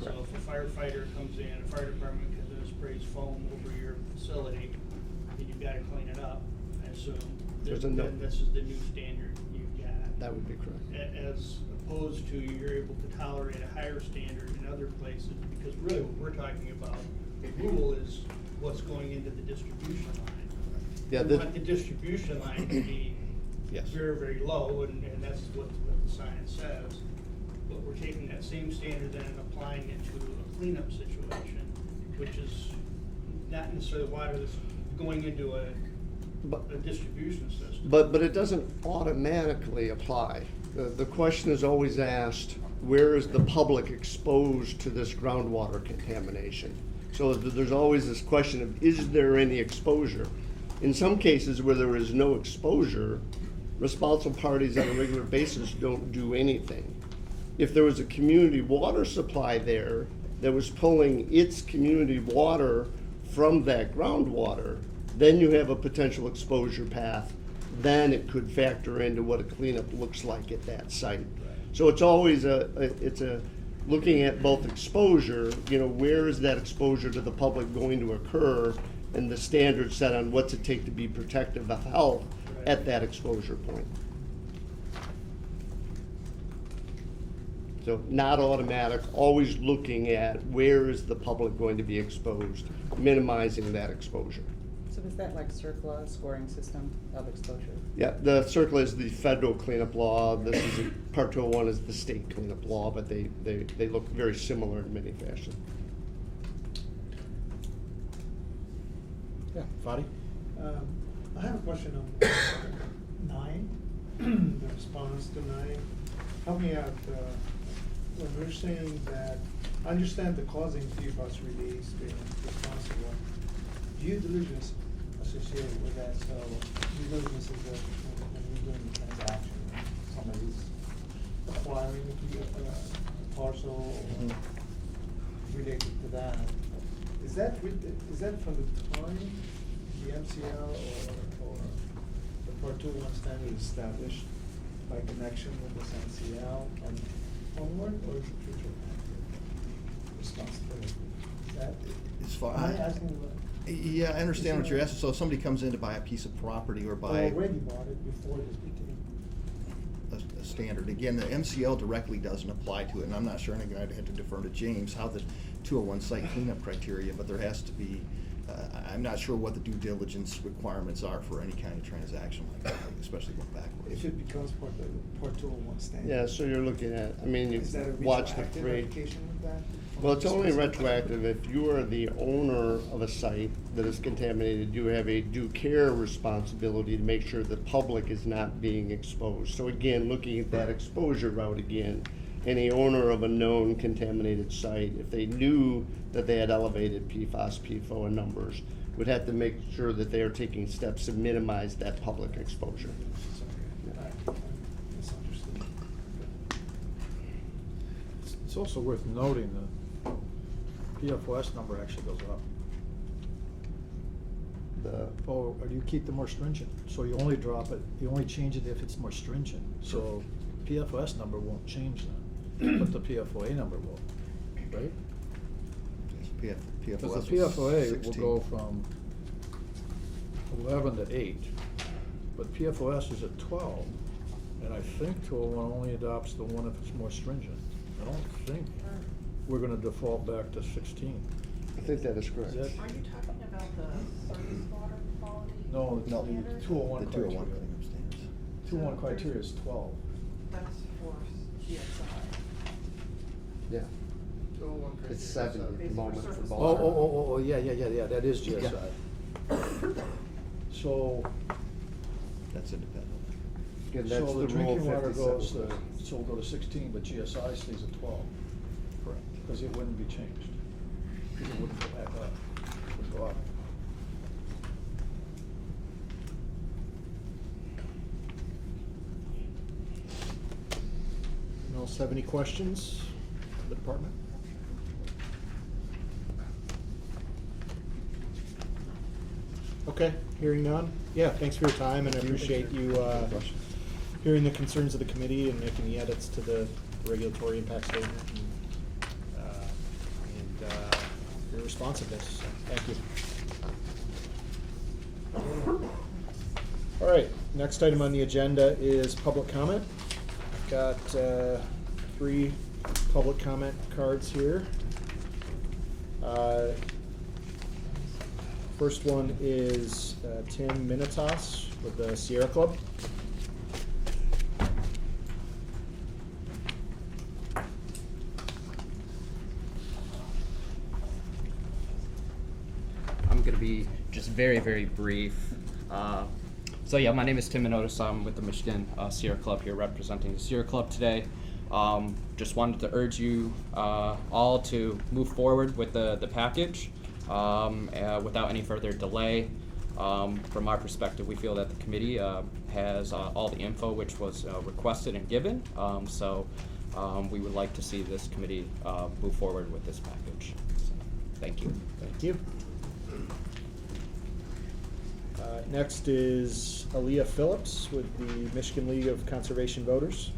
So Correct. if a firefighter comes in, a fire department comes in and sprays foam over your facility, and you've got to clean it up, I assume. There's a no- Then this is the new standard you've got. That would be correct. As opposed to you're able to tolerate a higher standard in other places, because really what we're talking about, the rule is what's going into the distribution line. Yeah, We want the distribution line to be Yes. very, very low, and that's what the science says. But we're taking that same standard then and applying it to a cleanup situation, which is not necessarily water that's going into a distribution system. But it doesn't automatically apply. The question is always asked, where is the public exposed to this groundwater contamination? So there's always this question of, is there any exposure? In some cases where there is no exposure, responsible parties on a regular basis don't do anything. If there was a community water supply there that was pulling its community water from that groundwater, then you have a potential exposure path. Then it could factor into what a cleanup looks like at that site. So it's always looking at both exposure, where is that exposure to the public going to occur, and the standards set on what's it take to be protective of health at that exposure point. So not automatic, always looking at where is the public going to be exposed, minimizing that exposure. So is that like CERCLA scoring system of exposure? Yeah, the CERCLA is the federal cleanup law. This is Part 201 is the state cleanup law, but they look very similar in many fashions. Yeah, Fadi? I have a question on 9, the response to 9. Help me out, when we're saying that, I understand the causing PFAS release being responsible. Due diligence associated with that, so due diligence is when you're doing the transaction, somebody's acquiring a parcel or related to that. Is that from the time the MCL or the Part 201 standard is established? by connection with this NCL and onward, or is it future responsibility? Is that, As far, am I asking what? yeah, I understand what you're asking. So if somebody comes in to buy a piece of property or buy Already bought it before this became. a standard, again, the MCL directly doesn't apply to it, and I'm not sure, and again, I'd have to defer to James, how the 201 site cleanup criteria, but there has to be, I'm not sure what the due diligence requirements are for any kind of transaction like that, especially going backwards. If it becomes part of, part 201 standard. Yeah, so you're looking at, I mean, you Is that a watch the retroactive parade. application with that? Well, it's only retroactive if you are the owner of a site that is contaminated. You have a due care responsibility to make sure the public is not being exposed. So again, looking at that exposure route again, any owner of a known contaminated site, if they knew that they had elevated PFAS, PFOA numbers, would have to make sure that they are taking steps to minimize that public exposure. Sorry, I misunderstood. It's also worth noting that PFOS number actually goes up. Or do you keep them more stringent? So you only drop it, you only change it if it's more stringent. So PFOS number won't change then, but the PFOA number will, right? PFOS Because was the PFOA 16. will go from 11 to 8, but PFOS is at 12, and I think 201 only adopts the one if it's more stringent. I don't think we're gonna default back to 16. I think that is correct. Is that- Are you talking about the surface water quality? No, it's No, the 201 the 201 criteria. cleanup standards. 201 criteria is 12. That's for CSI. Yeah. It's 7 at the moment for both. Oh, yeah, that is GSI. So, That's independent. Again, that's so the the rule drinking water 57. goes to, so we'll go to 16, but GSI stays at 12. Correct. Because it wouldn't be changed. It wouldn't go back up, it would go up. Anyone else have any questions for the department? Okay, hearing none. Yeah, thanks for your time, and I appreciate you hearing the concerns of the committee and making the edits to the regulatory impact statement and your responsiveness. So, thank you. All right, next item on the agenda is public comment. I've got 3 public comment cards here. First one is Tim Minitas with the Sierra Club. I'm going to be just very, very brief. So yeah, my name is Tim Minotis. I'm with the Michigan Sierra Club here representing the Sierra Club today. Just wanted to urge you all to move forward with the package without any further delay. From our perspective, we feel that the committee has all the info which was requested and given. So we would like to see this committee move forward with this package. So, thank you. Thank you. Next is Aaliyah Phillips with the Michigan League of Conservation Voters.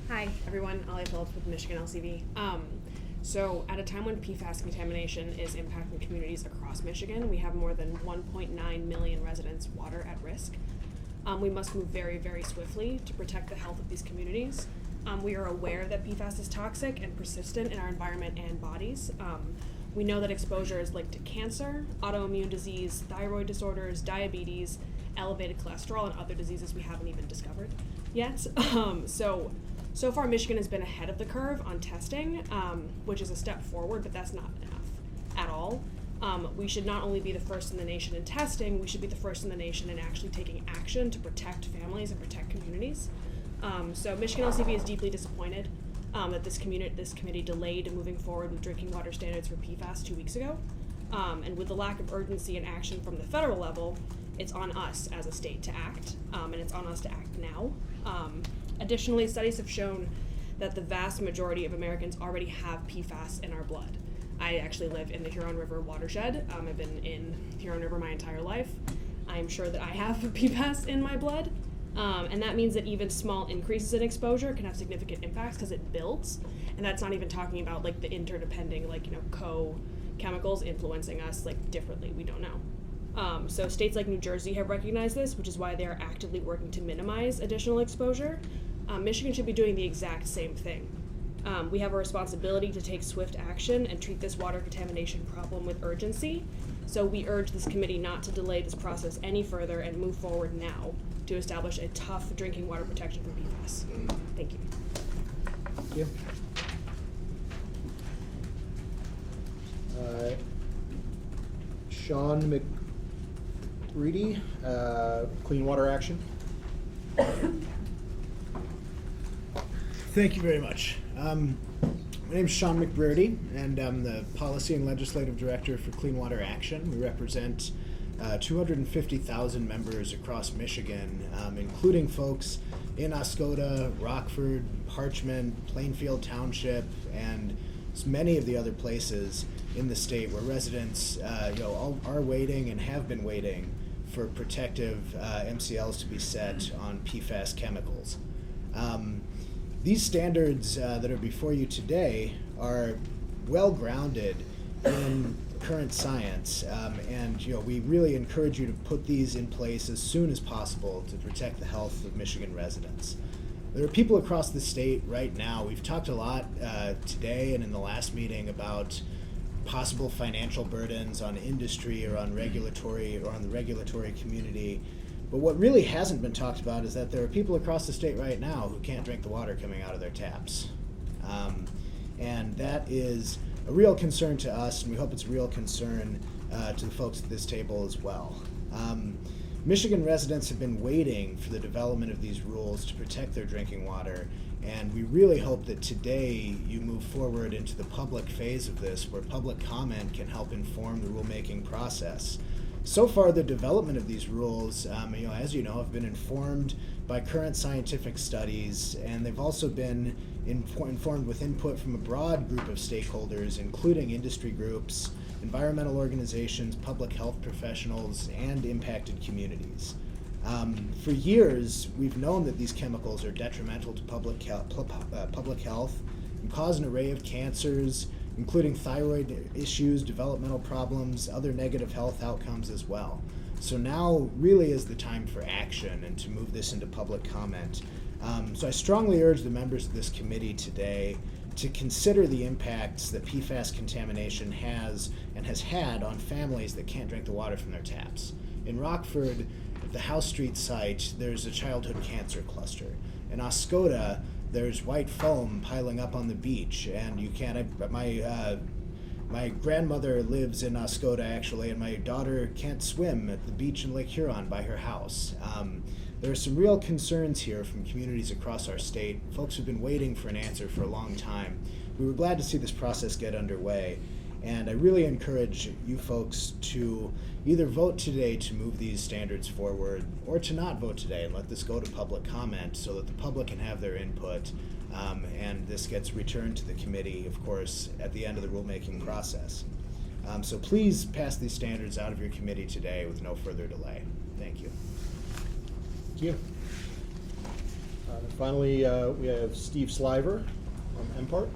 Hi, everyone. Aaliyah Phillips with Michigan LCV. So at a time when PFAS contamination is impacting communities across Michigan, we have more than 1.9 million residents' water at risk. We must move very, very swiftly to protect the health of these communities. We are aware that PFAS is toxic and persistent in our environment and bodies. We know that exposure is linked to cancer, autoimmune disease, thyroid disorders, diabetes, elevated cholesterol, and other diseases we haven't even discovered yet. So far, Michigan has been ahead of the curve on testing, which is a step forward, but that's not enough at all. We should not only be the first in the nation in testing, we should be the first in the nation in actually taking action to protect families and protect communities. So Michigan LCV is deeply disappointed that this committee delayed moving forward with drinking water standards for PFAS 2 weeks ago. And with the lack of urgency and action from the federal level, it's on us as a state to act, and it's on us to act now. Additionally, studies have shown that the vast majority of Americans already have PFAS in our blood. I actually live in the Huron River watershed. I've been in Huron River my entire life. I'm sure that I have PFAS in my blood. And that means that even small increases in exposure can have significant impacts because it builds. And that's not even talking about like the interdepending, like, co-chemicals influencing us like differently. We don't know. So states like New Jersey have recognized this, which is why they are actively working to minimize additional exposure. Michigan should be doing the exact same thing. We have a responsibility to take swift action and treat this water contamination problem with urgency. So we urge this committee not to delay this process any further and move forward now to establish a tough drinking water protection for PFAS. Thank you. Thank you. Sean McReady, Clean Water Action. Thank you very much. My name is Sean McBrearty, and I'm the Policy and Legislative Director for Clean Water Action. We represent 250,000 members across Michigan, including folks in Oscoda, Rockford, Parchment, Plainfield Township, and many of the other places in the state where residents are waiting and have been waiting for protective MCLs to be set on PFAS chemicals. These standards that are before you today are well grounded in current science, and we really encourage you to put these in place as soon as possible to protect the health of Michigan residents. There are people across the state right now. We've talked a lot today and in the last meeting about possible financial burdens on industry or on regulatory or on the regulatory community. But what really hasn't been talked about is that there are people across the state right now who can't drink the water coming out of their taps. And that is a real concern to us, and we hope it's a real concern to the folks at this table as well. Michigan residents have been waiting for the development of these rules to protect their drinking water, and we really hope that today you move forward into the public phase of this, where public comment can help inform the rulemaking process. So far, the development of these rules, as you know, have been informed by current scientific studies, and they've also been informed with input from a broad group of stakeholders, including industry groups, environmental organizations, public health professionals, and impacted communities. For years, we've known that these chemicals are detrimental to public health and cause an array of cancers, including thyroid issues, developmental problems, other negative health outcomes as well. So now really is the time for action and to move this into public comment. So I strongly urge the members of this committee today to consider the impacts that PFAS contamination has and has had on families that can't drink the water from their taps. In Rockford, at the House Street site, there's a childhood cancer cluster. In Oscoda, there's white foam piling up on the beach, and you can't. My grandmother lives in Oscoda actually, and my daughter can't swim at the beach in Lake Huron by her house. There are some real concerns here from communities across our state, folks who've been waiting for an answer for a long time. We were glad to see this process get underway, and I really encourage you folks to either vote today to move these standards forward or to not vote today and let this go to public comment so that the public can have their input, and this gets returned to the committee, of course, at the end of the rulemaking process. So please pass these standards out of your committee today with no further delay. Thank you. Thank you. And finally, we have Steve Sliver from MPART.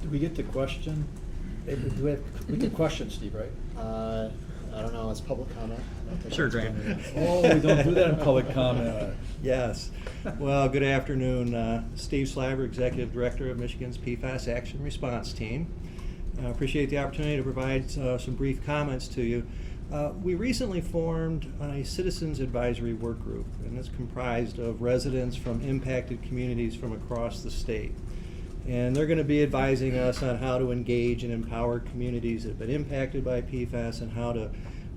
Did we get the question? We get questions, Steve, right? I don't know, it's public comment. Sure, Grant. Oh, we don't do that in public comment. Yes. Well, good afternoon. Steve Sliver, Executive Director of Michigan's PFAS Action Response Team. I appreciate the opportunity to provide some brief comments to you. We recently formed a Citizens Advisory Work Group, and it's comprised of residents from impacted communities from across the state. And they're going to be advising us on how to engage and empower communities that have been impacted by PFAS and how to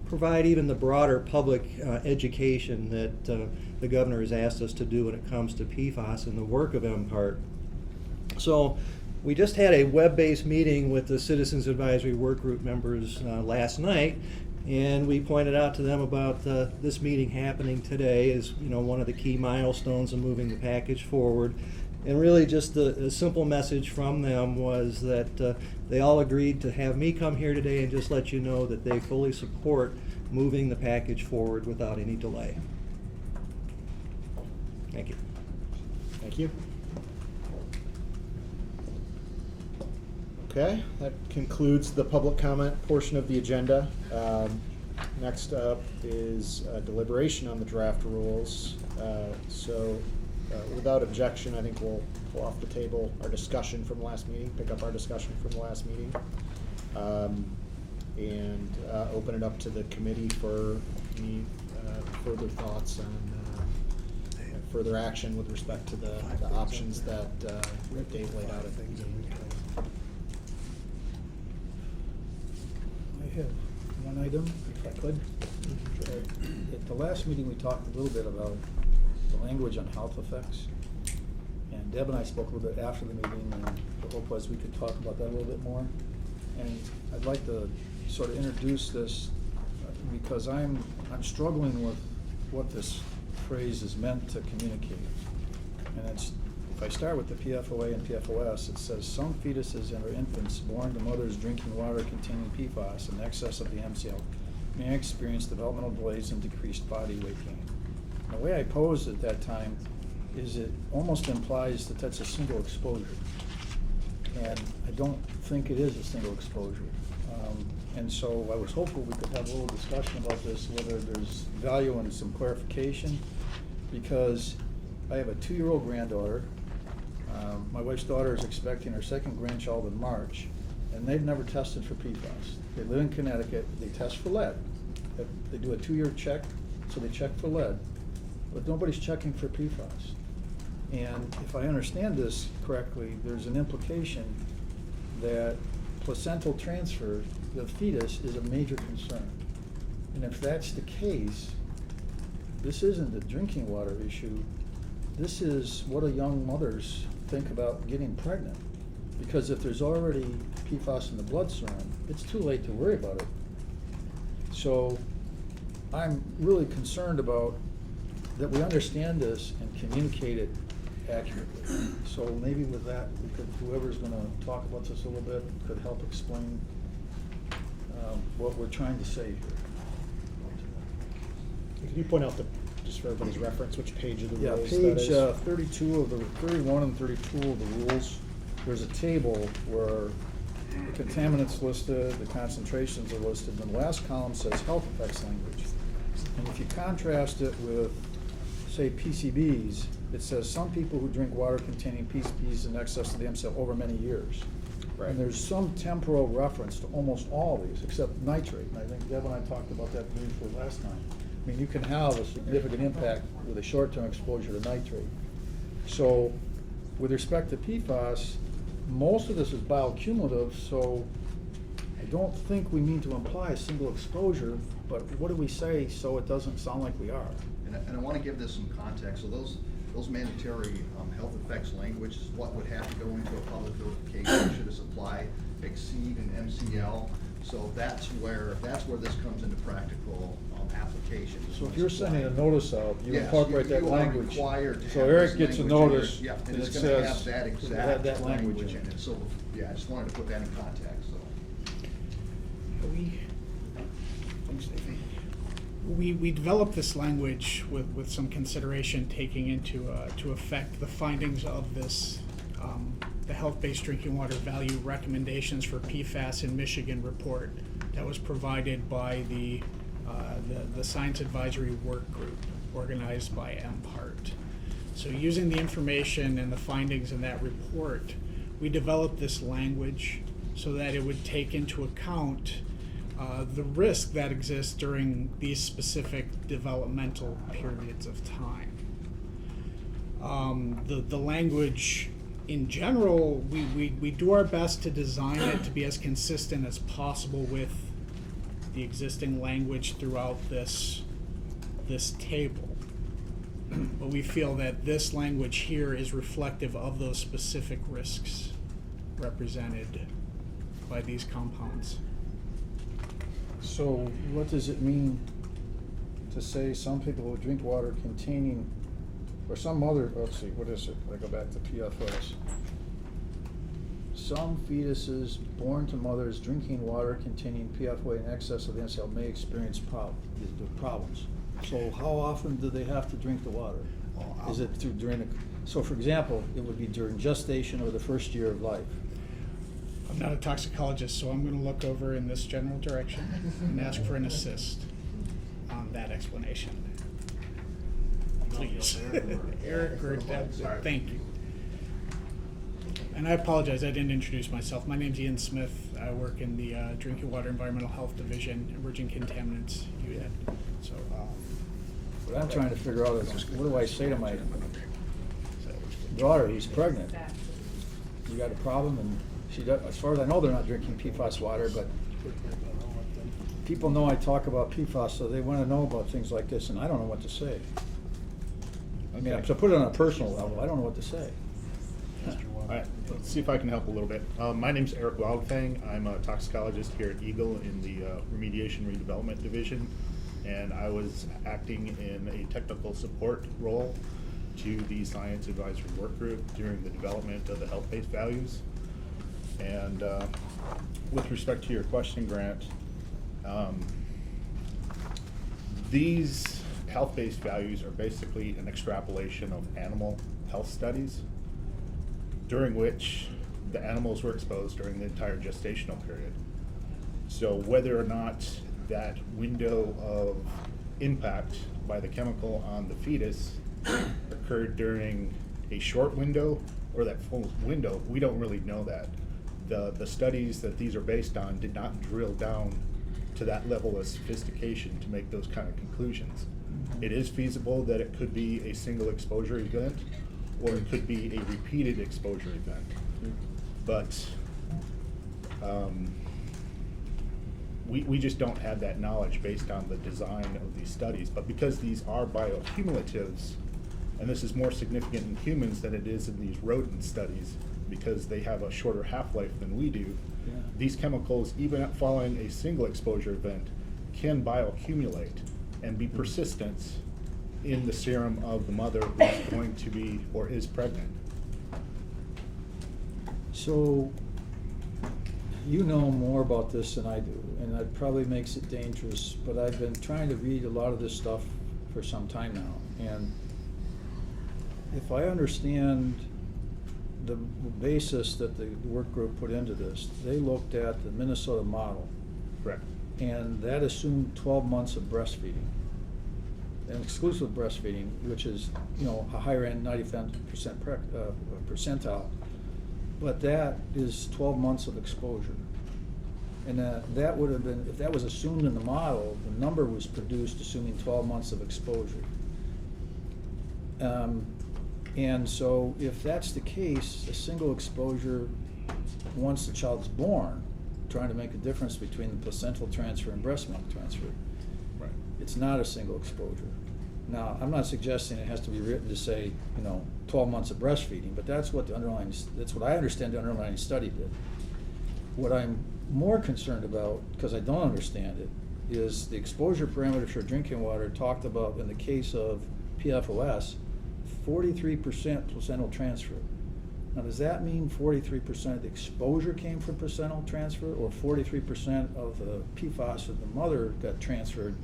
provide even the broader public education that the governor has asked us to do when it comes to PFAS and the work of MPART. So we just had a web-based meeting with the Citizens Advisory Work Group members last night, And we pointed out to them about this meeting happening today as, you know, one of the key milestones in moving the package forward. And really just a simple message from them was that they all agreed to have me come here today and just let you know that they fully support moving the package forward without any delay. Thank you. Thank you. Okay, that concludes the public comment portion of the agenda. Next up is deliberation on the draft rules. Without objection, I think we'll pull off the table our discussion from last meeting, pick up our discussion from the last meeting, and open it up to the committee for any further thoughts on further action with respect to the options that Dave laid out. I have one item, if I could. At the last meeting, we talked a little bit about the language on health effects. And Deb and I spoke a little bit after the meeting, and the hope was we could talk about that a little bit more. And I'd like to sort of introduce this because I'm struggling with what this phrase is meant to communicate. And it's, if I start with the PFOA and PFOS, it says some fetuses and or infants born to mothers drinking water containing PFAS in excess of the MCL may experience developmental delays and decreased body weight gain. The way I posed at that time is it almost implies that that's a single exposure. And I don't think it is a single exposure. And so I was hopeful we could have a little discussion about this, whether there's value in some clarification, because I have a 2-year-old granddaughter. My wife's daughter is expecting her second grandchild in March, and they've never tested for PFAS. They live in Connecticut, they test for lead. They do a 2-year check, so they check for lead, but nobody's checking for PFAS. And if I understand this correctly, there's an implication that placental transfer, the fetus, is a major concern. And if that's the case, this isn't a drinking water issue. This is what a young mothers think about getting pregnant. Because if there's already PFAS in the bloodstream, it's too late to worry about it. So I'm really concerned about that we understand this and communicate it accurately. So maybe with that, we could, whoever's going to talk about this a little bit could help explain what we're trying to say here. Can you point out just for everybody's reference, which page of the rules page that is? 32 of the 31 and 32 of the rules. There's a table where the contaminants listed, the concentrations are listed, and the last column says health effects language. And if you contrast it with, say, PCBs, it says some people who drink water containing PCBs in excess of the MCL over many years. Right. And there's some temporal reference to almost all of these, except nitrate. And I think Deb and I talked about that briefly last time. I mean, you can have a significant impact with a short-term exposure to nitrate. So with respect to PFAS, most of this is bioaccumulative, so I don't think we mean to imply a single exposure, but what do we say so it doesn't sound like we are? And I want to give this some context. So those mandatory health effects language is what would have to go into a public notification should a supply exceed an MCL. So that's where this comes into practical application. So if you're sending a notice out, you Yes, incorporate that you are language. required to So have Eric this gets a language in notice, there. Yep, and and it it's gonna have says, that it'll exact have that language language in in it. So, yeah, I just wanted to put that in context, so. We developed this language with some consideration taking into to effect the findings of this the health-based drinking water value recommendations for PFAS in Michigan report that was provided by the Science Advisory Work Group organized by MPART. So using the information and the findings in that report, we developed this language so that it would take into account the risk that exists during these specific developmental periods of time. The language in general, we do our best to design it to be as consistent as possible with the existing language throughout this table. But we feel that this language here is reflective of those specific risks represented by these compounds. So what does it mean to say some people who drink water containing, or some other, let's see, what is it? I go back to PFOS. Some fetuses born to mothers drinking water containing PFOA in excess of the NSL may experience problems. So how often do they have to drink the water? Is it during the, so for example, it would be during gestation or the first year of life? I'm not a toxicologist, so I'm gonna look over in this general direction and ask for an assist on that explanation. Please. Eric or Deb, thank you. And I apologize, I didn't introduce myself. My name's Ian Smith. I work in the Drinking Water Environmental Health Division, Emerging Contaminants Unit. So, What I'm trying to figure out is, what do I say to my daughter who's pregnant? You got a problem? And she does, as far as I know, they're not drinking PFAS water, but people know I talk about PFAS, so they want to know about things like this, and I don't know what to say. I mean, to put it on a personal level, I don't know what to say. All right, let's see if I can help a little bit. My name's Eric Wildfang. I'm a toxicologist here at Eagle in the Remediation Redevelopment Division, and I was acting in a technical support role to the Science Advisory Work Group during the development of the health-based values. And with respect to your question, Grant, these health-based values are basically an extrapolation of animal health studies, during which the animals were exposed during the entire gestational period. So whether or not that window of impact by the chemical on the fetus occurred during a short window or that full window, we don't really know that. The studies that these are based on did not drill down to that level of sophistication to make those kind of conclusions. It is feasible that it could be a single exposure event, or it could be a repeated exposure event. But we just don't have that knowledge based on the design of these studies. But because these are bioaccumulatives, and this is more significant in humans than it is in these rodent studies, because they have a shorter half-life than we do, these chemicals, even following a single exposure event, can bioaccumulate and be persistent in the serum of the mother who's going to be or is pregnant. So, you know more about this than I do, and that probably makes it dangerous, but I've been trying to read a lot of this stuff for some time now, and if I understand the basis that the work group put into this, they looked at the Minnesota model. Correct. And that assumed 12 months of breastfeeding, and exclusive breastfeeding, which is, you know, a higher end 95% percentile. But that is 12 months of exposure. And that would have been, if that was assumed in the model, the number was produced assuming 12 months of exposure. And so if that's the case, a single exposure, once the child's born, trying to make a difference between the placental transfer and breast milk transfer, right, it's not a single exposure. Now, I'm not suggesting it has to be written to say, you know, 12 months of breastfeeding, but that's what that's what I understand the underlying study did. What I'm more concerned about, because I don't understand it, is the exposure parameter for drinking water talked about in the case of PFOS, 43% placental transfer. Now, does that mean 43% of the exposure came from placental transfer, or 43% of the PFAS of the mother got transferred?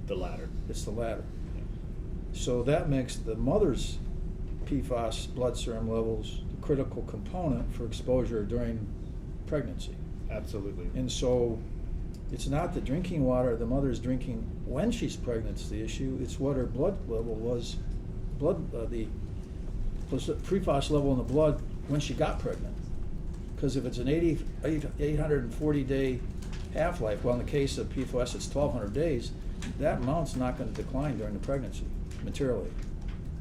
The latter. It's the latter. So that makes the mother's PFAS blood serum levels the critical component for exposure during pregnancy. Absolutely. And so it's not the drinking water the mother's drinking when she's pregnant is the issue, it's what her blood level was, the PFAS level in the blood when she got pregnant. Because if it's an 840-day half-life, well, in the case of PFOS it's 1,200 days, that amount's not going to decline during the pregnancy materially,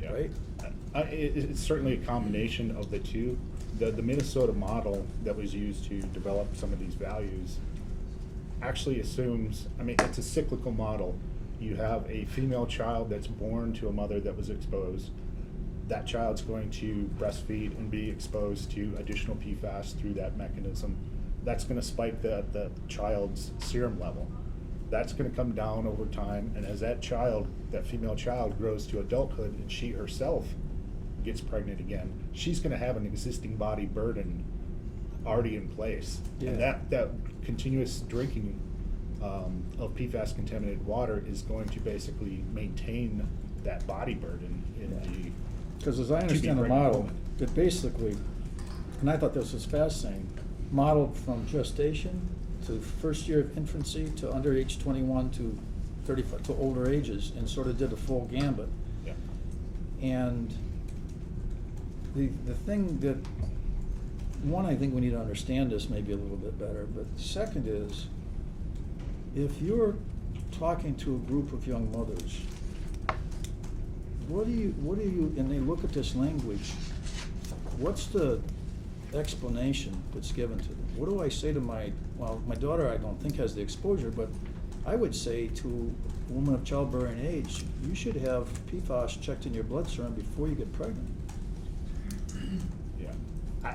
right? It's certainly a combination of the two. The Minnesota model that was used to develop some of these values actually assumes, I mean, it's a cyclical model. You have a female child that's born to a mother that was exposed. That child's going to breastfeed and be exposed to additional PFAS through that mechanism. that's gonna spike the child's serum level. That's gonna come down over time, and as that female child grows to adulthood and she herself gets pregnant again, she's gonna have an existing body burden already in place. And Yeah. that continuous drinking of PFAS contaminated water is going to basically maintain that body burden in the. Because as I to be understand the pregnant model, woman. it basically, and I thought this was fascinating, modeled from gestation to first year of infancy to under age 21 to 35, to older ages, and sort of did a full gambit. Yeah. And the thing that, one, I think we need to understand this maybe a little bit better, but second is, if you're talking to a group of young mothers, what do you, and they look at this language, what's the explanation that's given to them? What do I say to my daughter I don't think has the exposure, but I would say to a woman of childbearing age, you should have PFAS checked in your blood serum before you get pregnant. Yeah,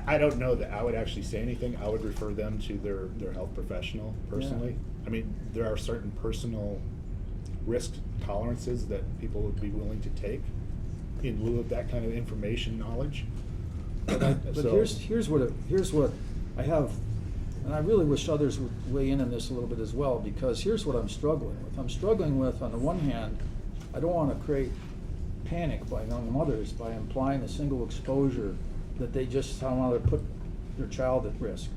I don't know that I would actually say anything. I would refer them to their health professional personally. Yeah. I mean, there are certain personal risk tolerances that people would be willing to take in lieu of that kind of information knowledge. But here's what I have, and I really wish others would weigh in on this a little bit as well, because here's what I'm struggling with. I'm struggling with, on the one hand, I don't want to create panic by young mothers by implying a single exposure that they just somehow put their child at risk.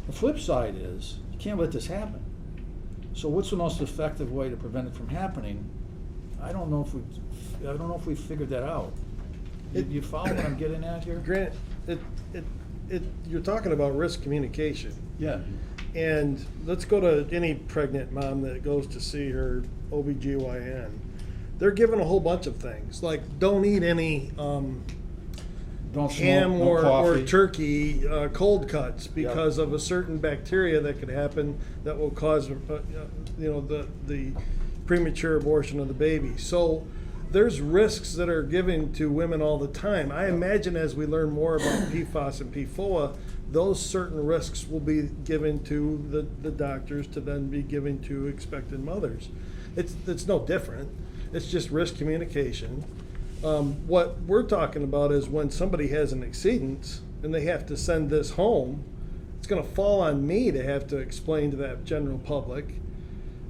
The flip side is, you can't let this happen. So what's the most effective way to prevent it from happening? I don't know if we've figured that out. You follow what I'm getting at here? Grant, you're talking about risk communication. Yeah. And let's go to any pregnant mom that goes to see her OBGYN. They're given a whole bunch of things, like don't eat any ham or turkey cold cuts because of a certain bacteria that could happen that will cause the premature abortion of the baby. So there's risks that are given to women all the time. I imagine as we learn more about PFAS and PFOA, those certain risks will be given to the doctors to then be given to expectant mothers. It's no different. It's just risk communication. What we're talking about is when somebody has an exceedance and they have to send this home, it's going to fall on me to have to explain to that general public,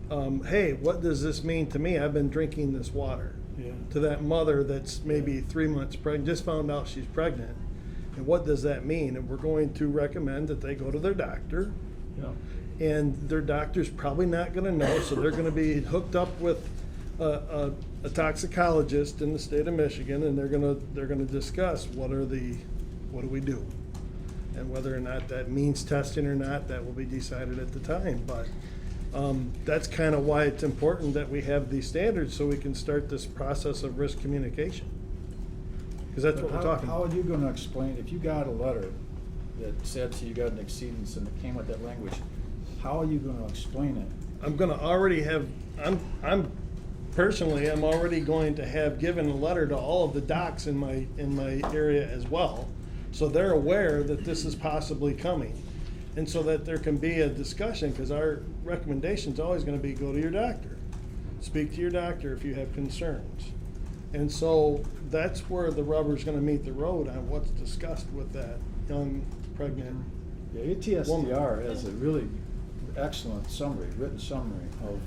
hey, what does this mean to me? I've been drinking this water. Yeah. To that mother that's maybe 3 months pregnant, just found out she's pregnant. And what does that mean? And we're going to recommend that they go to their doctor. Yeah. And their doctor's probably not going to know, so they're going to be hooked up with a toxicologist in the state of Michigan, and they're going to discuss what do we do, and whether or not that means testing or not, that will be decided at the time. But that's kind of why it's important that we have these standards so we can start this process of risk communication. Because that's what we're talking How about. are you going to explain, if you got a letter that said to you got an exceedance and it came with that language, how are you going to explain it? I'm going to already have, I'm already going to have given a letter to all of the docs in my area as well, so they're aware that this is possibly coming, and so that there can be a discussion, because our recommendation is always going to be go to your doctor, speak to your doctor if you have concerns, and so that's where the rubber's going to meet the road on what's discussed with that young pregnant ATSDR woman. has a really excellent summary, written summary of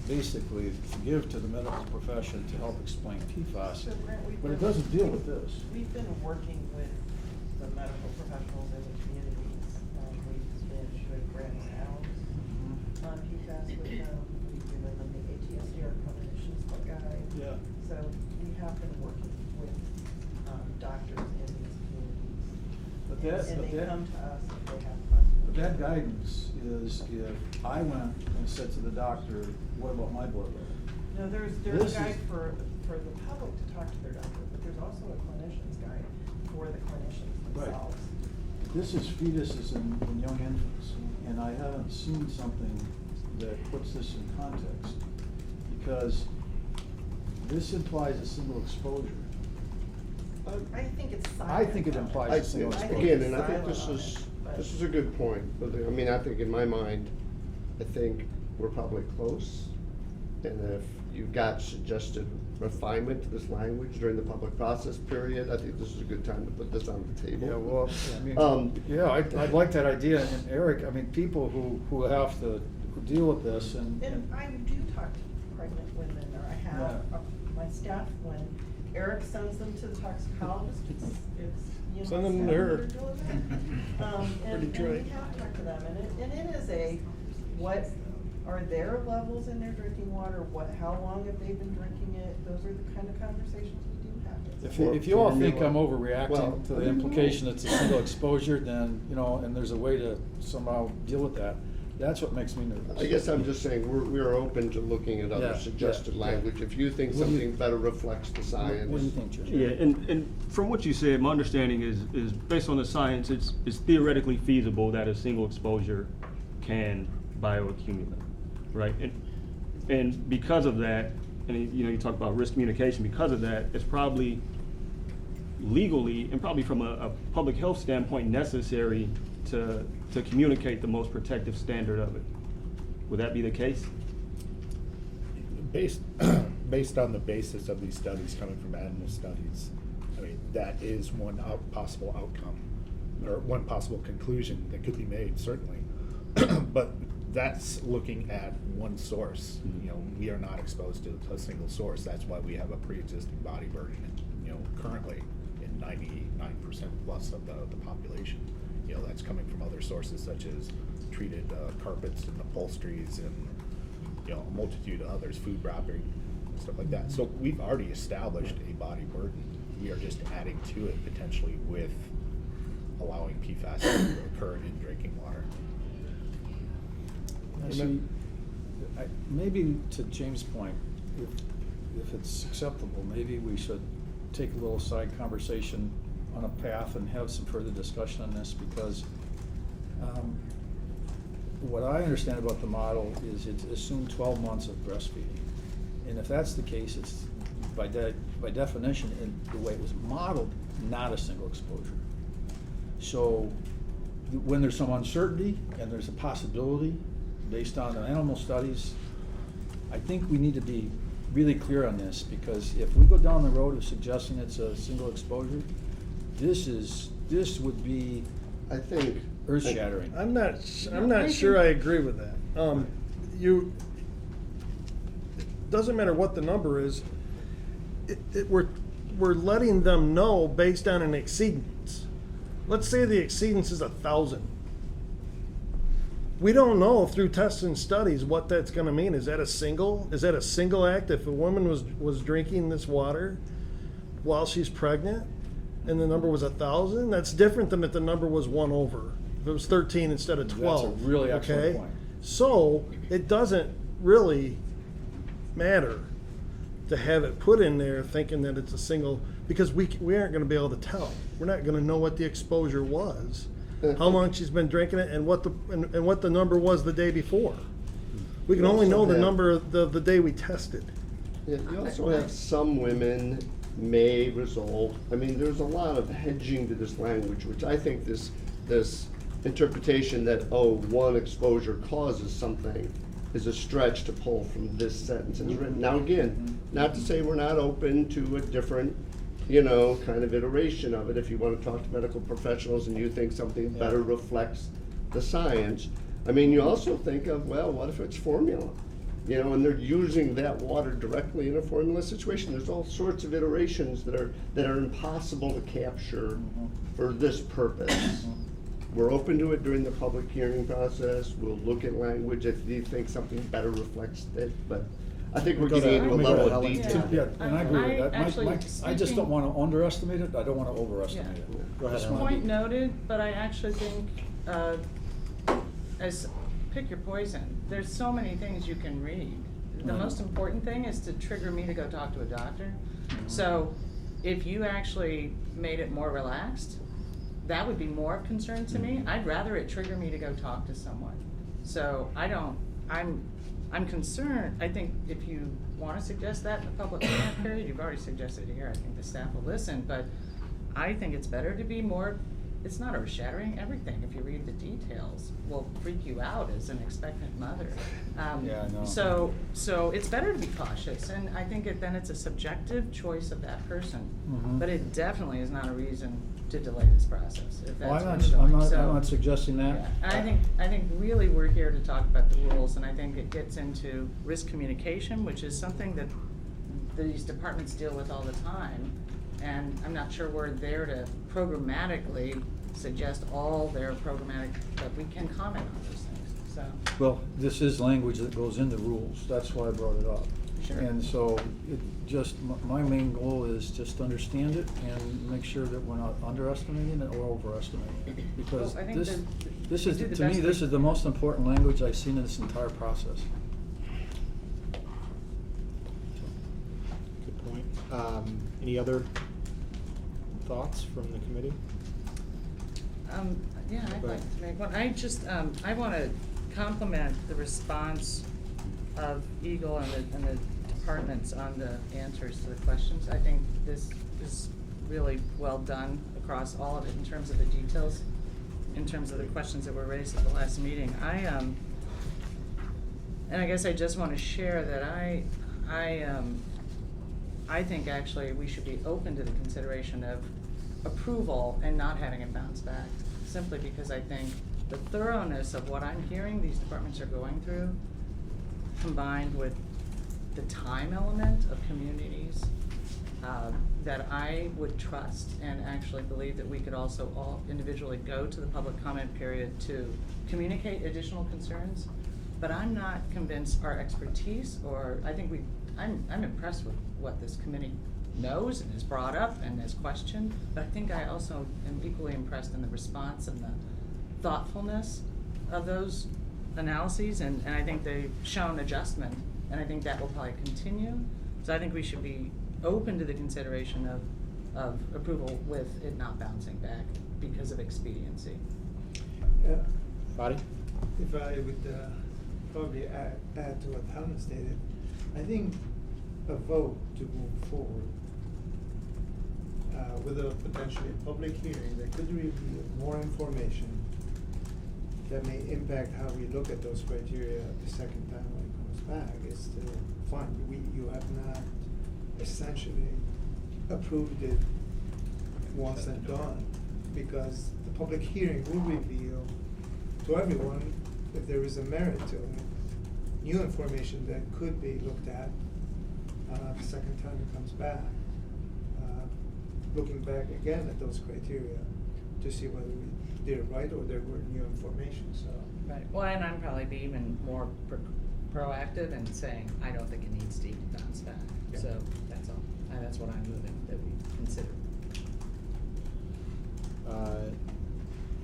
basically to give to the medical profession to help explain PFAS, So, Grant, but it doesn't deal with this. We've been working with the medical professionals in the communities. We've been doing grants out on PFAS with them. We've given them the ATSDR clinicians guide. Yeah. So we have been working with doctors in these communities. But And they that- come to us if they have questions. But that guidance is if I went and said to the doctor, what about my blood level? No, there's This a guide is- for the public to talk to their doctor, but there's also a clinician's guide for the clinicians Right. themselves. This is fetuses in young infants, and I haven't seen something that puts this in context, because this implies a single exposure. I think it's silent. I think it implies a single exposure. And I think this is, This is a good point, but I mean, I think in my mind, I think we're probably close. And if you got suggested refinement to this language during the public process period, I think this is a good time to put this on the table. Yeah, well, I mean, yeah, I'd like that idea, and Eric, I mean, people who have to deal with this and. And I do talk to pregnant women, or I have, my staff, when Eric sends them to the toxicologist, it's you know. Send them to her. Pretty Pretty and trite. we have talked to them, and it is a, what are their levels in their drinking water, how long have they been drinking it, those are the kind of conversations we do have. If you all think I'm overreacting Well, to the implication it's a single exposure, then, you know, and there's a way to somehow deal with that, that's what makes me nervous. I guess I'm just saying, we're open to looking at other Yeah, suggested yeah. language. If you think What do you- something better reflects the science. What do you think, Jim? Yeah, and from what you said, my understanding is based on the science, it's theoretically feasible that a single exposure can bioaccumulate, right? And because of that, and you know, you talk about risk communication, because of that, it's probably legally and probably from a public health standpoint necessary to communicate the most protective standard of it. Would that be the case? Based on the basis of these studies coming from animal studies, I mean, that is one possible outcome, or one possible conclusion that could be made, certainly. But that's looking at one source. You know, we are not exposed to a single source. That's why we have a pre-existing body burden, you know, currently in 99% plus of the population. You know, that's coming from other sources such as treated carpets and upholsteries and, you know, a multitude of others, food wrapping, and stuff like that. So we've already established a body burden. We are just adding to it potentially with allowing PFAS to occur in drinking water. Actually, maybe to James' point, if it's acceptable, maybe we should take a little side conversation on a path and have some further discussion on this, because what I understand about the model is it's assumed 12 months of breastfeeding. And if that's the case, it's by definition, in the way it was modeled, not a single exposure. So when there's some uncertainty and there's a possibility based on the animal studies, I think we need to be really clear on this, because if we go down the road of suggesting it's a single exposure, this would be, I think, earth-shattering. I'm not sure I agree with that. It doesn't matter what the number is. We're letting them know based on an exceedance. Let's say the exceedance is 1,000. We don't know through tests and studies what that's going to mean. Is that a single act? If a woman was drinking this water while she's pregnant and the number was 1,000, that's different than if the number was 1 over. If it was 13 instead of 12. That's a really excellent point. So it doesn't really matter to have it put in there thinking that it's a single, because we aren't going to be able to tell. We're not going to know what the exposure was, how long she's been drinking it, and what the number was the day before. We can only know the number the day we tested. Yeah, you also have some women may result, I mean, there's a lot of hedging to this language, which I think this interpretation that, one exposure causes something is a stretch to pull from this sentence as written. Now again, not to say we're not open to a different, kind of iteration of it. If you want to talk to medical professionals and you think something better reflects the science. I mean, you also think of, well, what if it's formula? And they're using that water directly in a formula situation. There's all sorts of iterations that are impossible to capture for this purpose. We're open to it during the public hearing process. We'll look at language if you think something better reflects it, but I think we're getting into a level of detail. Yeah, and I agree with that. Actually, I just don't want to underestimate it, I don't want to overestimate it. Go ahead, Emily. Point noted, but I actually think, as pick your poison. There's so many things you can read. The most important thing is to trigger me to go talk to a doctor. So if you actually made it more relaxed, that would be more of concern to me. I'd rather it trigger me to go talk to someone. So I'm concerned. I think if you want to suggest that in the public comment period, you've already suggested it here. I think the staff will listen, but I think it's better to be more it's not earth-shattering. Everything, if you read the details, will freak you out as an expectant mother. Yeah, I know. So it's better to be cautious, and I think then it's a subjective choice of that person. Mhm. But it definitely is not a reason to delay this process, if Well, that's I'm where not, you're I'm going. not, So- I'm not suggesting that. Yeah, and I think really we're here to talk about the rules, and I think it gets into risk communication, which is something that these departments deal with all the time. And I'm not sure we're there to programmatically suggest all their programmatic, but we can comment on those things, so. Well, this is language that goes into rules, that's why I brought it up. Sure. And so, it just, my main goal is just understand it and make sure that we're not underestimating it or overestimating it. Because Well, I think this, that this we is, do the to me, best this we- is the most important language I've seen in this entire process. Good point. Any other thoughts from the committee? Yeah, I'd Go like ahead. to make one. I just, I wanna compliment the response of Eagle and the departments on the answers to the questions. I think this is really well done across all of it in terms of the details, in terms of the questions that were raised at the last meeting. And I guess I just wanna share that I think actually we should be open to the consideration of approval and not having it bounce back, simply because I think the thoroughness of what I'm hearing these departments are going through, combined with the time element of communities, that I would trust and actually believe that we could also all individually go to the public comment period to communicate additional concerns. But I'm not convinced our expertise, or I think I'm impressed with what this committee knows and has brought up and has questioned, but I think I also am equally impressed in the response and the thoughtfulness of those analyses, and I think they've shown adjustment, and I think that will probably continue. So I think we should be open to the consideration of approval with it not bouncing back because of expediency. Yeah. Fadi? If I would probably add to what Helen stated, I think a vote to move forward with a potentially public hearing that could reveal more information that may impact how we look at those criteria the second time when it comes back is still fine. You have not essentially approved it once and done, because the public hearing will reveal to everyone if there is a merit to it, new information that could be looked at the second time it comes back. Looking back again at those criteria to see whether we did it right or there were new information, so. Right, well, and I'm probably be even more proactive in saying, I don't think it needs to even bounce back, Yeah. so that's all, and that's what I'm moving, that we consider.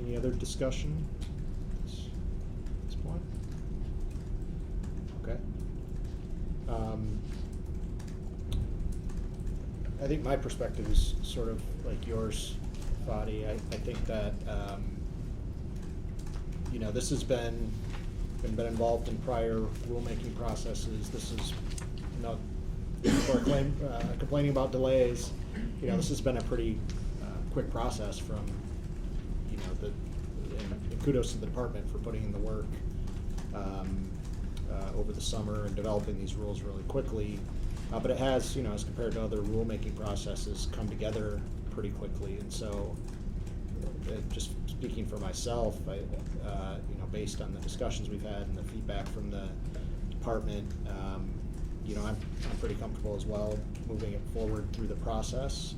Any other discussion at this point? Okay. I think my perspective is sort of like yours, Fadi. I think that, this has been involved in prior rulemaking processes. This is, for complaining about delays, this has been a pretty quick process from, and kudos to the department for putting in the work over the summer and developing these rules really quickly. But it has, as compared to other rulemaking processes, come together pretty quickly. And so, just speaking for myself, based on the discussions we've had and the feedback from the department, I'm pretty comfortable as well moving it forward through the process.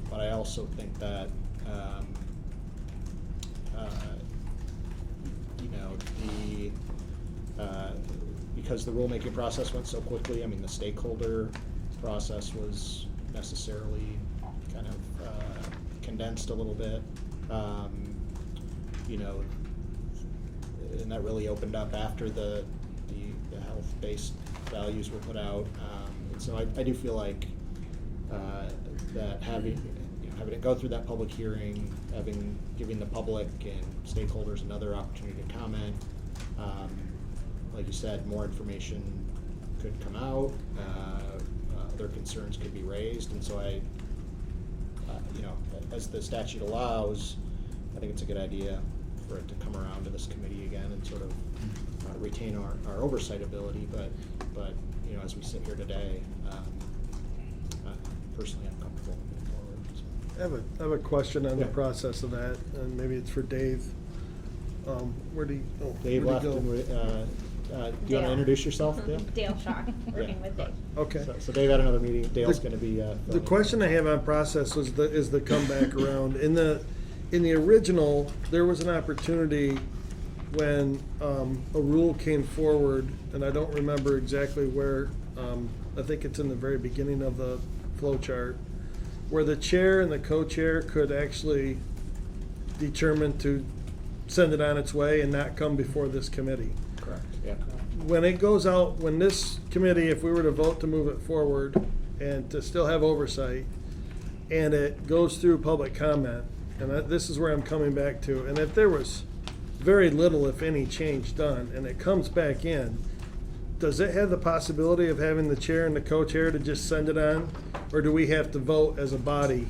But I also think that, because the rulemaking process went so quickly, the stakeholder process was necessarily kind of condensed a little bit. And that really opened up after the health-based values were put out. And so I do feel like that having it go through that public hearing, giving the public and stakeholders another opportunity to comment, like you said, more information could come out, other concerns could be raised, and so as the statute allows, I think it's a good idea for it to come around to this committee again and sort of retain our oversight ability, but you know, as we sit here today, personally I'm comfortable moving forward. So. I have a question on the Yeah. process of that, and maybe it's for Dave. Where'd he Dave left. go? Do you want to Dale. introduce yourself, Dale? Dale Shaw, working with Dave. Okay. So Dave had another meeting. Dale's going to be. The question I have on process is the comeback around. In the original, there was an opportunity when a rule came forward, and I don't remember exactly where. I think it's in the very beginning of the flow chart, where the chair and the co-chair could actually determine to send it on its way and not come before this committee. Correct. Yeah. When it goes out, when this committee, if we were to vote to move it forward and to still have oversight, and it goes through public comment, and this is where I'm coming back to, and if there was very little, if any, change done, and it comes back in, does it have the possibility of having the chair and the co-chair to just send it on? Or do we have to vote as a body?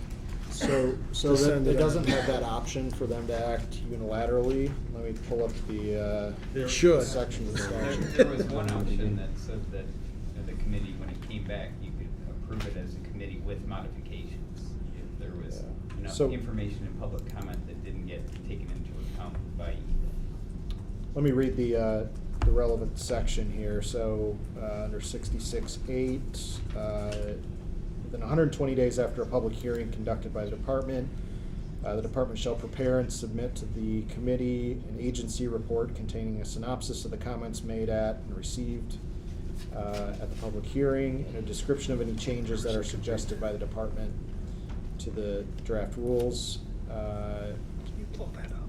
So to send it it doesn't on? have that option for them to act unilaterally. Let me pull up the It should. section of the statute. There was one option that said that the committee, when it came back, you could approve it as a committee with modifications. If there was enough So- information in public comment that didn't get taken into account by Let me read the relevant section here. So under 66.8, within 120 days after a public hearing conducted by the department shall prepare and submit to the committee an agency report containing a synopsis of the comments made at and received at the public hearing, and a description of any changes that are suggested by the department to the draft rules. Can you pull that up?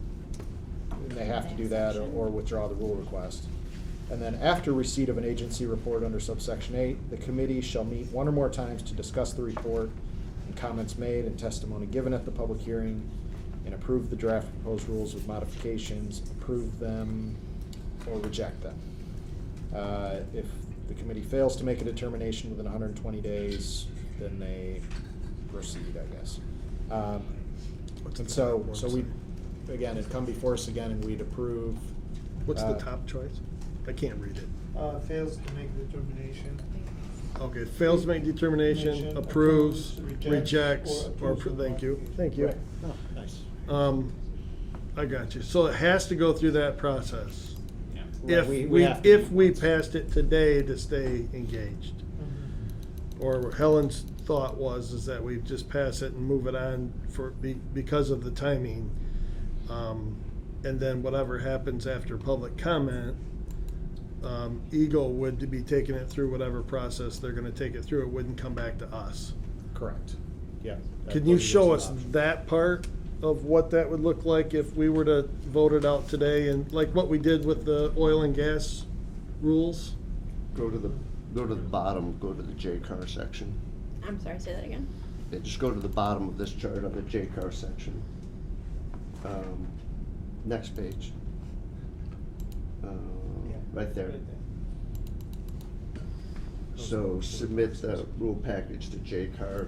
And they have to do that or withdraw the rule request. And then after receipt of an agency report under subsection 8, the committee shall meet one or more times to discuss the report and comments made and testimony given at the public hearing, and approve the draft proposed rules with modifications, approve them, or reject them. If the committee fails to make a determination within 120 days, then they proceed, I guess. And so we, again, it'd come before us again and we'd approve. What's the top choice? I can't read it. Fails to make determination. Okay, fails to make determination, approves, rejects, or, approves. thank you. Right. Oh, nice. I got you. So it has to go through that process. Yeah. If Right, we have to if we passed it today to stay engaged. Or Helen's thought is that we just pass it and move it on because of the timing. And then whatever happens after public comment, Eagle would be taking it through whatever process they're gonna take it through. It wouldn't come back to us. Correct. Yeah. Can you show us that part of what that would look like if we were to vote it out today, and like what we did with the oil and gas rules? Go to the bottom, go to the J-car section. I'm sorry, say that again. Yeah, just go to the bottom of this chart on the J-car section. Next page. Right there. So submit the rule package to J-car,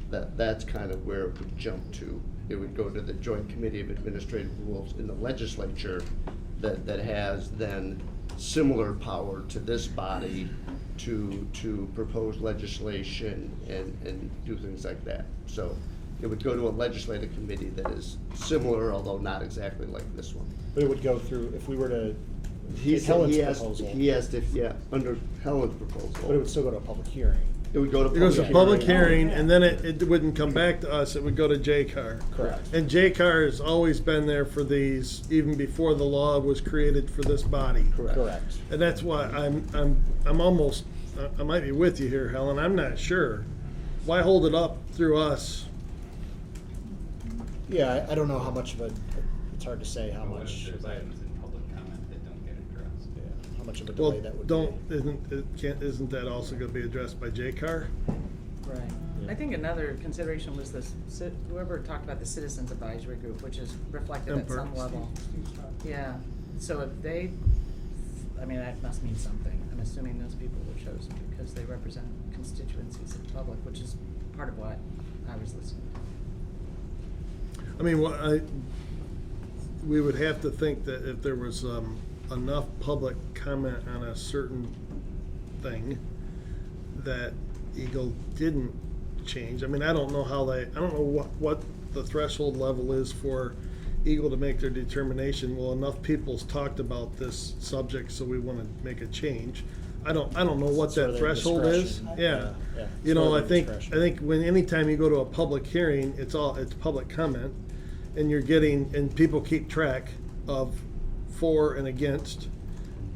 that's kind of where it would jump to. It would go to the Joint Committee of Administrative Rules in the legislature that has then similar power to this body to propose legislation and do things like that. So it would go to a legislative committee that is similar, although not exactly like this one. But it would go through, if we were to, He Helen's has proposal. under Helen's proposal. But it would still go to a public hearing. It would go to It goes to public hearing, Oh, and then it wouldn't come back to us, it would go to J-car. Correct. And J-car has always been there for these, even before the law was created for this body. Correct. And that's why I'm almost, I might be with you here, Helen, I'm not sure. Why hold it up through us? Yeah, I don't know how much of a, it's hard to say how much. there's items in public comment that don't get addressed. Yeah, how much of a Well, delay that would be. isn't that also gonna be addressed by J-car? Right. I think another consideration was this, whoever talked about the Citizens Advisory Group, which is reflected at some level. Yeah, so if they, I mean, that must mean something. I'm assuming those people were chosen because they represent constituencies of the public, which is part of what I was listening to. I mean, we would have to think that if there was enough public comment on a certain thing that Eagle didn't change. I mean, I don't know what the threshold level is for Eagle to make their determination. Well, enough people's talked about this subject, so we want to make a change. I don't know what Sort of that their threshold is. discretion. Yeah. Yeah. You know, Sort I of think discretion. anytime you go to a public hearing, it's public comment, and people keep track of for and against.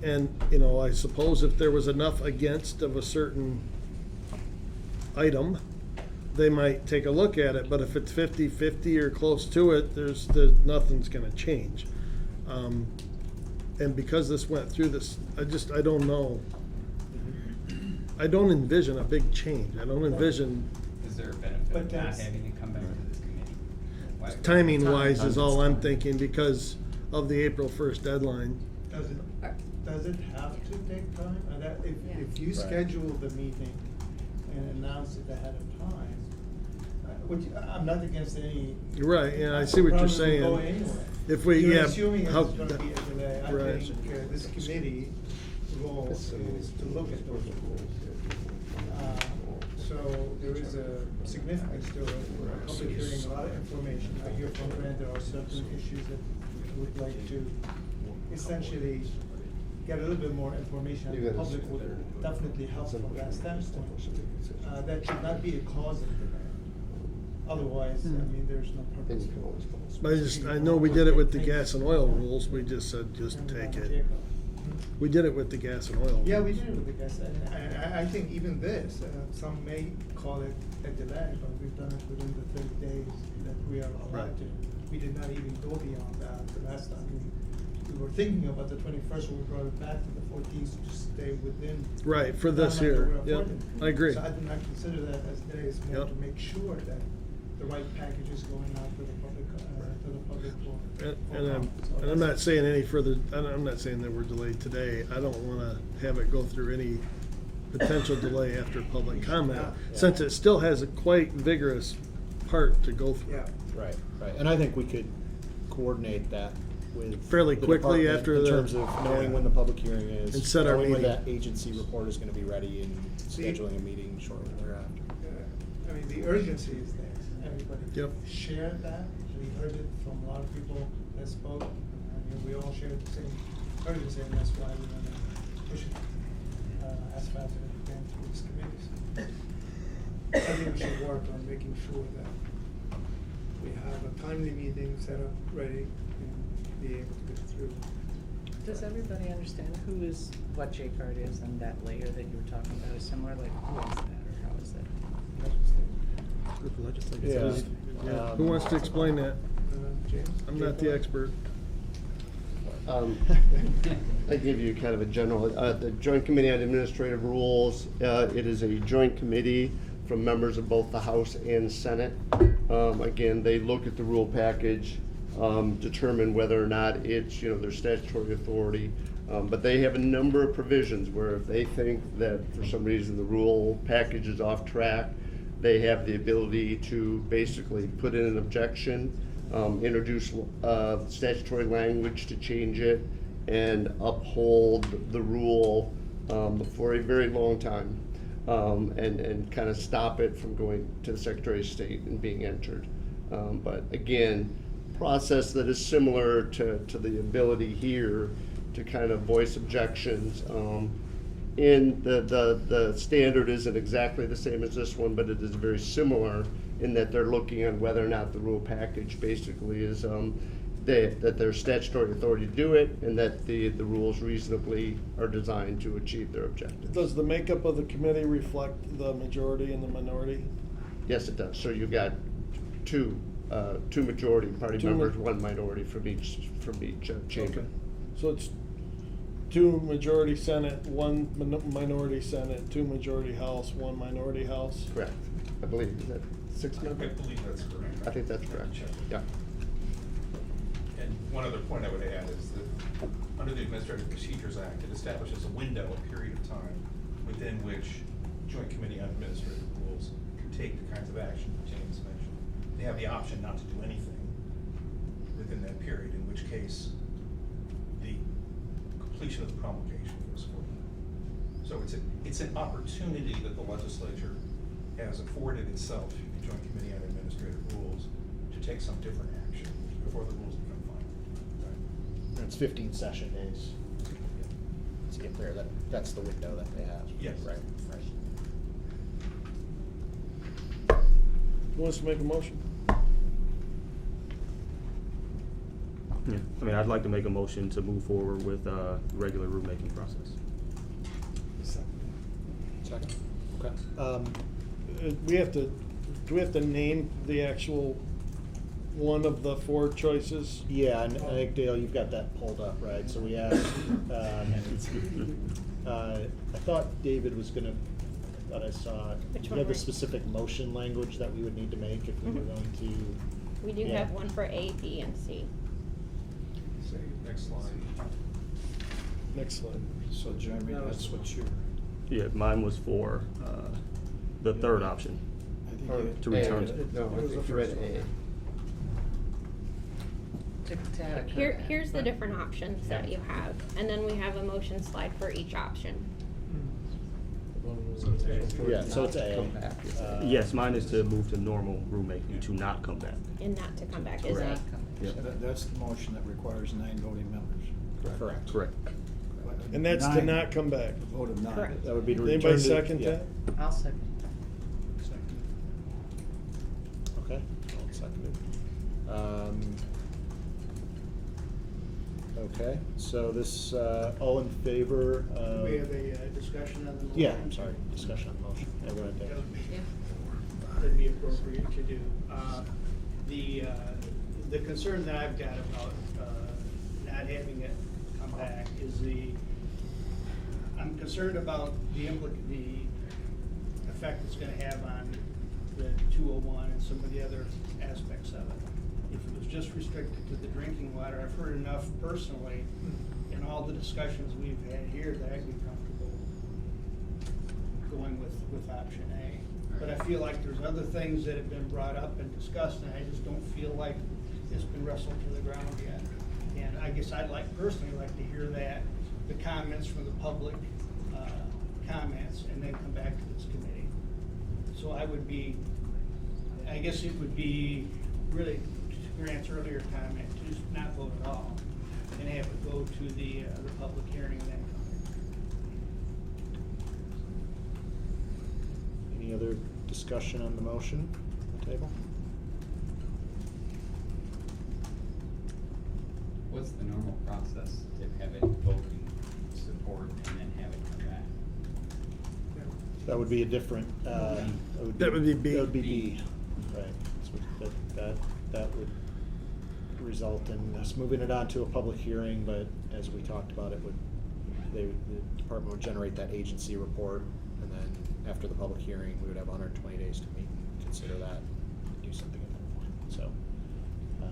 And, you know, I suppose if there was enough against of a certain item, they might take a look at it, but if it's 50-50 or close to it, there's nothing's gonna change. And because this went through this, I don't know. I don't envision a big change. I don't envision. Is there a benefit But of not that's- having it come back to this committee? Why- Timing wise is all I'm thinking because of the April 1st deadline. Does it have to take time? And if you Right. schedule the meeting and announce it ahead of time, which I'm not against any. Right, yeah, I see what you're Probably saying. will go anyway. If we, You're yeah. assuming how- it's gonna be a delay. I Right. think this committee role is to look at those rules. So there is a significance to it. We're public hearing a lot of information. I hear from Brand there are certain issues that we would like to essentially get a little bit more information. You The gotta public would definitely help from that standpoint. That should not be a cause of delay. Otherwise, I mean, there's no purpose. But I know we did it with the gas and oil rules. We just said, just take it. We did it with the gas and oil. Yeah, we did it with the gas, and I think even this, some may call it a delay, but we've done it within the 30 days that we are allowed Right. to. We did not even go beyond that the last time. We were thinking about the 21st, when we brought it back to the 14th to stay within. Right, for the this timeline year. that we're Yep, afforded. I agree. So I do not consider that as days, more Yep. to make sure that the right package is going out to the public for And I'm not saying any further, I'm not saying that we're delayed today. I don't wanna have it go through any potential delay after public comment, since it still has a quite vigorous part to go through. Yeah. Right. And I think we could coordinate that with. Fairly the quickly department after in the- terms of knowing when the public hearing is. And set our knowing when meeting. that agency report is gonna be ready and scheduling a meeting shortly thereafter. I mean, the urgency is there. Everybody Yep. shared that. We heard it from a lot of people that spoke. I mean, we all shared the same urgency, and that's why we're gonna push it as fast as we can through these committees. I think we should work on making sure that we have a timely meeting set up, ready, and be able to get through. Does everybody understand what J-card is and that layer that you were talking about is similar, like who is that or how is that? Yeah. Who wants to explain that? James? I'm not the expert. I give you kind of a general, the Joint Committee on Administrative Rules, it is a joint committee from members of both the House and Senate. Again, they look at the rule package, determine whether or not it's, their statutory authority. But they have a number of provisions where if they think that for some reason the rule package is off track, they have the ability to basically put in an objection, introduce statutory language to change it, and uphold the rule for a very long time, and kind of stop it from going to the Secretary of State and being entered. But again, process that is similar to the ability here to kind of voice objections. And the standard isn't exactly the same as this one, but it is very similar in that they're looking at whether or not the rule package basically is, that there's statutory authority to do it, and that the rules reasonably are designed to achieve their objectives. Does the makeup of the committee reflect the majority and the minority? Yes, it does. So you've got two majority party members, one minority from each chamber. Okay. So it's 2 majority Senate, 1 minority Senate, 2 majority House, 1 minority House? Correct. I believe, is that 6 members? I believe that's correct. I think that's correct, yeah. And one other point I would add is that under the Administrative Procedures Act, it establishes a window, a period of time within which Joint Committee on Administrative Rules can take the kinds of action that James mentioned. They have the option not to do anything, within that period, in which case the completion of the promulgation goes forward. So it's an opportunity that the legislature has afforded itself, the Joint Committee on Administrative Rules, to take some different action before the rules become final. And it's 15 session days. To get clear, that's the window that they have. Yes. Right. Who wants to make a motion? Yeah, I mean, I'd like to make a motion to move forward with regular rulemaking process. Second. Okay. Do we have to name the actual one of the four choices? Yeah, and I think, Dale, you've got that pulled up, right? So we have, I thought David was gonna, I thought I saw, Which you one have the were- specific motion language that we would need to make if we were going to. We do Yeah. have one for A, B, and C. Say, next slide. Next slide. So Jeremy, that's what you're, Yeah, mine was for the third option, I think Or you- to return. No, What I was the think you read first one? A. Here's the different options that you have, and then we have a motion slide for each option. Yeah, so it's A. Come back, is A. Yes, mine is to move to normal rulemaking, to not come back. And not to come back is A. Correct. Yeah. That's the motion that requires 9 voting members. Correct. Correct. And that's to 9, not come back. a vote of 9. Correct. That would be to return Anybody to. second yeah. that? I'll second. Okay, all seconded. Okay, so this, all in favor of? We have a discussion on the motion. Yeah, I'm sorry, discussion on the motion. Yeah, go ahead, Dave. That'd be appropriate to do. The concern that I've got about not having it come back is I'm concerned about the effect it's gonna have on the 201 and some of the other aspects of it. If it was just restricted to the drinking water, I've heard enough personally in all the discussions we've had here that I'd be comfortable going with option A. But I feel like there's other things that have been brought up and discussed, and I just don't feel like it's been wrestled to the ground yet. And I guess I'd personally like to hear the comments from the public, comments, and then come back to this committee. So I guess it would be really, to Grant's earlier comment, to just not vote at all, and have it go to the public hearing and then come Any other discussion on the motion on the table? What's the normal process to have it voting support and then have it come back? That would be a different, That would be B. That would be B, right. So that would result in us moving it on to a public hearing, but as we talked about, the department would generate that agency report, and then after the public hearing, we would have 120 days to meet and consider that, and do something at that point, so. Well,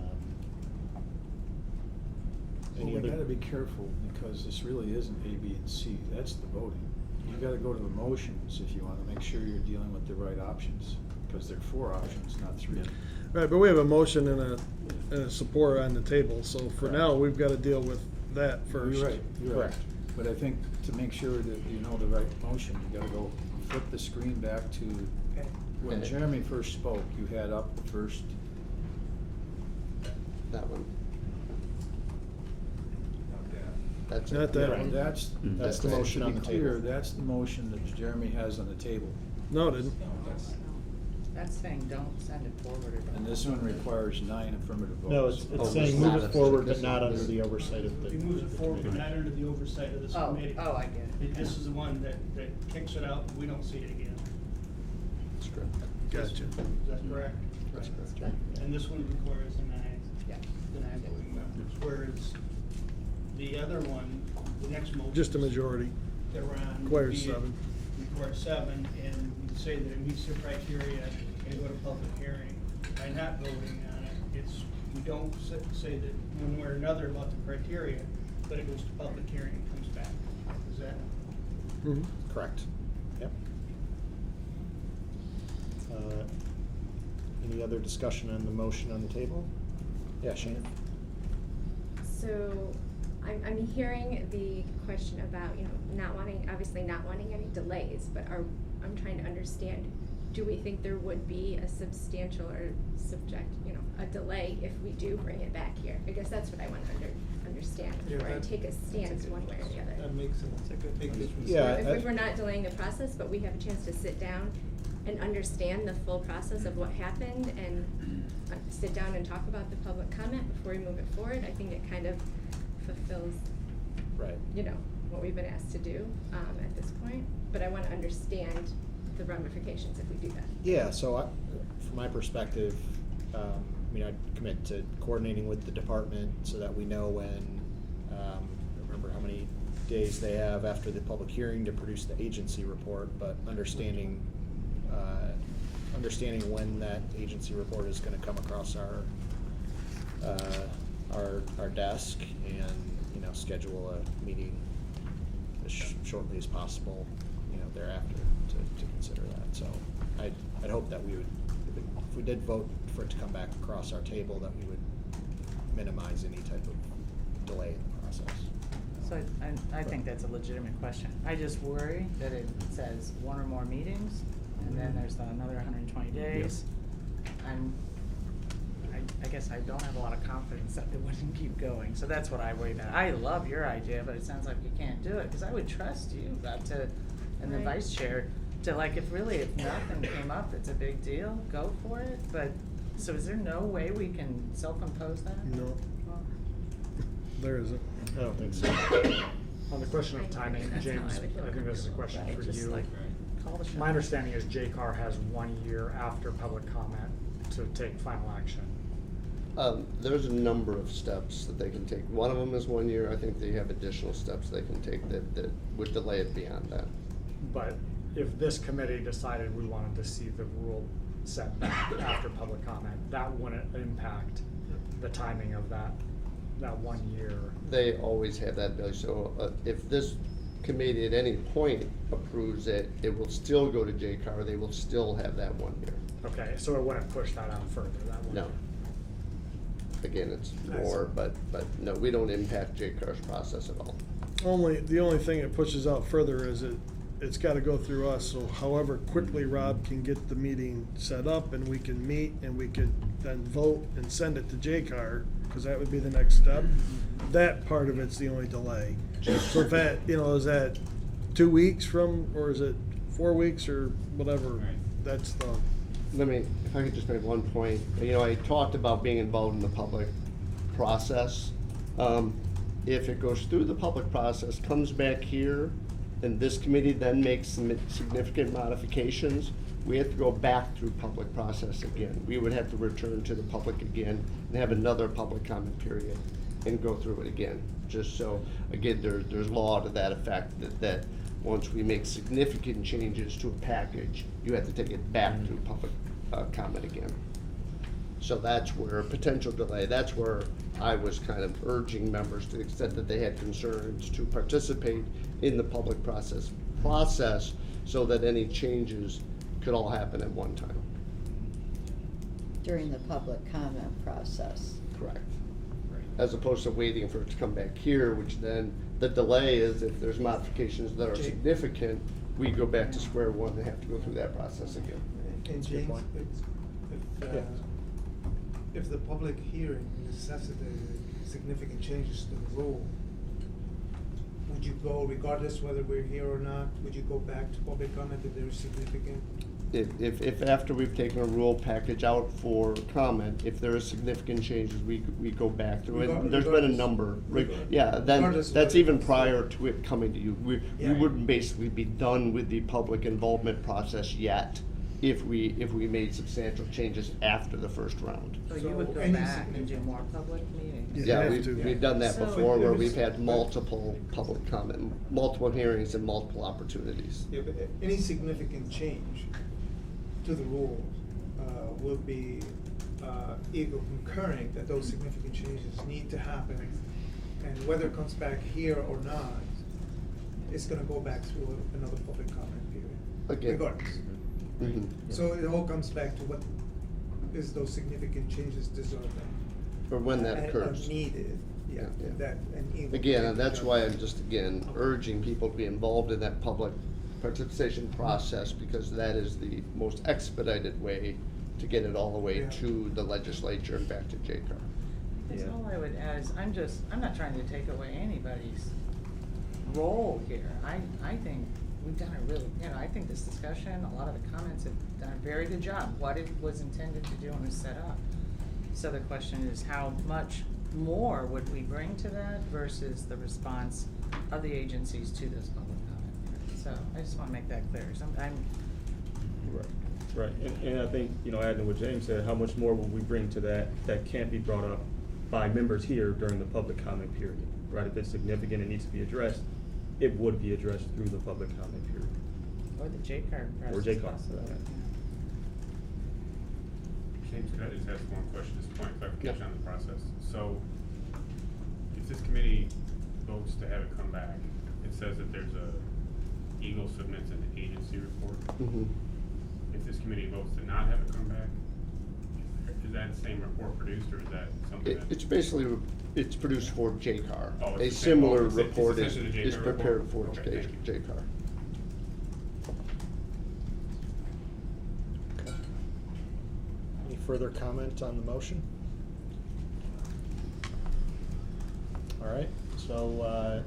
Any we other? gotta be careful, because this really isn't A, B, and C, that's the voting. You gotta go to the motions if you wanna make sure you're dealing with the right options, because there are 4 options, not 3. Right, but we have a motion and a support on the table, so for now, we've gotta deal with that first. You're right, you're right. Correct. But I think to make sure that you know the right motion, you gotta go flip the screen back to when Okay. Jeremy first spoke, you had up the first. That one. Not that. That's Not it. that Yeah, one. That's the motion to on be the clear, table. that's the motion that Jeremy has on the table. No, it didn't. No, that's, That's saying don't send it forward or don't. And this one requires 9 affirmative votes. No, it's Oh, saying it's move not it a- forward, but this not one. under the oversight of the. He moves it the forward, but committee. not under the oversight of this Oh, committee. oh, I get it. This is the one that kicks it out, and we don't see it again. That's correct. Gotcha. Is that correct? That's correct. And this one requires Yeah. the nine voting members, whereas the other one, the next motion. Just a majority. That we're on. Requires would be- 7. Requires 7, and we say that it meets the criteria and go to public hearing. By not voting on it, we don't say that one way or another about the criteria, but it goes to public hearing and comes back. Is that? Mhm. Correct. Yep. Any other discussion on the motion on the table? Yeah, Shane? So I'm hearing the question about, obviously not wanting any delays, but I'm trying to understand, do we think there would be a substantial or a delay if we do bring it back here? I guess that's what I want to understand before I take a stance one way or the other. That makes sense. Yeah, If we're not delaying the process, but we have a chance to sit down and understand the full process of what happened and sit down and talk about the public comment before we move it forward, I think it kind of fulfills, Right. what we've been asked to do at this point. But I want to understand the ramifications if we do that. Yeah, so from my perspective, I'd commit to coordinating with the department so that we know when, remember how many days they have after the public hearing to produce the agency report, but understanding when that agency report is going to come across our desk, and schedule a meeting as shortly as possible thereafter to consider that. So I'd hope that we would, if we did vote for it to come back across our table, that we would minimize any type of delay in the process. So I think that's a legitimate question. I just worry that it says one or more meetings, and then there's another 120 days. I guess I don't have a lot of confidence that it wouldn't keep going. So that's what I worry about. I love your idea, but it sounds like you can't do it, because I would trust you, and the vice chair, to if nothing came up that's a big deal, go for it. But, so is there no way we can self-impose that? No. There isn't. I don't think so. On the question of timing, James, I think this is a question for you. Call the shot. My understanding is JCAR has 1 year after public comment to take final action. There's a number of steps that they can take. One of them is 1 year. I think they have additional steps they can take that would delay it beyond that. But if this committee decided we wanted to see the rule set back after public comment, that wouldn't impact the timing of that 1 year. They always have that ability. So if this committee at any point approves it, it will still go to JCAR. They will still have that 1 year. Okay, so it wouldn't push that out further, that 1 year? No. Again, it's more, but no, we don't impact JCAR's process at all. The only thing it pushes out further is it's got to go through us. So however quickly Rob can get the meeting set up and we can meet and we could then vote and send it to JCAR, because that would be the next step. That part of it's the only delay. So if that, is that 2 weeks from, or is it 4 weeks or whatever? That's the. If I could just make one point. I talked about being involved in the public process. If it goes through the public process, comes back here, and this committee then makes some significant modifications, we have to go back through public process again. We would have to return to the public again and have another public comment period and go through it again. Just so, again, there's law to that effect that once we make significant changes to a package, you have to take it back through public comment again. So that's where potential delay, that's where I was kind of urging members, to the extent that they had concerns, to participate in the public process so that any changes could all happen at one time. During the public comment process. Correct. As opposed to waiting for it to come back here, which then the delay is if there's modifications that are significant, we go back to square one and have to go through that process again. And James, if the public hearing necessitated significant changes to the rule, would you go, regardless whether we're here or not, would you go back to public comment if there is significant? If after we've taken a rule package out for comment, if there is significant changes, we go back through it. And there's been a number. Yeah, then that's even prior to it coming to you. We wouldn't basically be done with the public involvement process yet if we made substantial changes after the first round. So you would go back and do more public meetings? Yeah, we've done that before, where we've had multiple public comment, multiple hearings and multiple opportunities. Yeah, but any significant change to the rules will be either concurring that those significant changes need to happen, and whether it comes back here or not, it's going to go back through another public comment period. Again. Regardless. Mm-hmm. So it all comes back to what is those significant changes deserving, or when that occurs. Needed Yeah, that, and Eagle Again, can and that's jump why in. I'm just, again, urging people to be involved in that public participation process, because that is the most expedited way to get it all the way Yeah. to the legislature and back to JCAR. That's Yeah. all I would add is, I'm not trying to take away anybody's role here. I think we've done a really, I think this discussion, a lot of the comments have done a very good job. What it was intended to do and was set up. So the question is, how much more would we bring to that versus the response of the agencies to this public comment? So I just wanna make that clear. Right, and I think, adding to what James said, how much more will we bring to that can't be brought up by members here during the public comment period, right? If it's significant and needs to be addressed, it would be addressed through the public comment period. Or the JCAR process. Or JCAR, also. right. James, could I just ask one question, just point of clarification on the process? So, if this committee votes to have it come back, it says that there's Eagle submits an agency report. If this committee votes to not have it come back, is that the same report produced, or is that something that? It's basically, it's produced for JCAR. Oh, it's A the same- similar it's report is essentially the JCAR prepared for report? Okay, thank you. JCAR. Any further comment on the motion? All right, so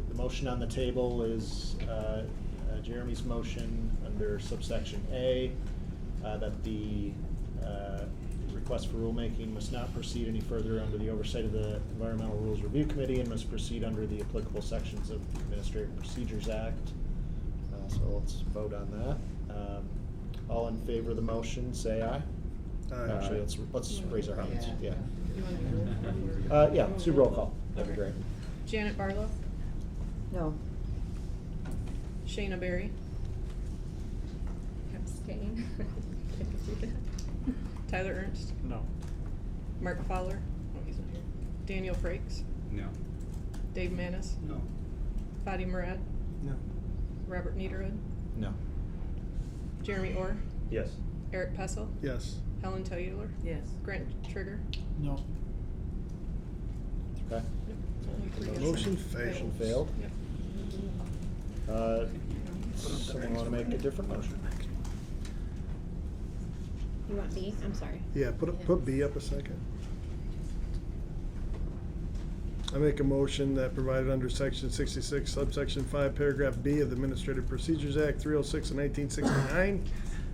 the motion on the table is Jeremy's motion under subsection A, that the request for rulemaking must not proceed any further under the oversight of the Environmental Rules Review Committee and must proceed under the applicable sections of the Administrative Procedures Act. So let's vote on that. All in favor of the motion, say aye. Actually, let's raise our hands, yeah. Yeah, let's do roll call, that'd be great. Janet Barlow, No. Shayna Berry, Abstain. Tyler Ernst, No. Mark Fowler, oh, he's not here, Daniel Frakes, No. Dave Manis, No. Fadi Murad, No. Robert Niederhood, No. Jeremy Orr, Yes. Eric Pessel, Yes. Helen Tayler, Yes. Grant Trigger. No. Okay. Only three yes. Motion Motion failed. failed. Yep. Someone wanna make a different motion? You want B? I'm sorry. Yeah, put B up a second. I make a motion that provided under section 66, subsection 5, paragraph B of the Administrative Procedures Act 306 of 1969,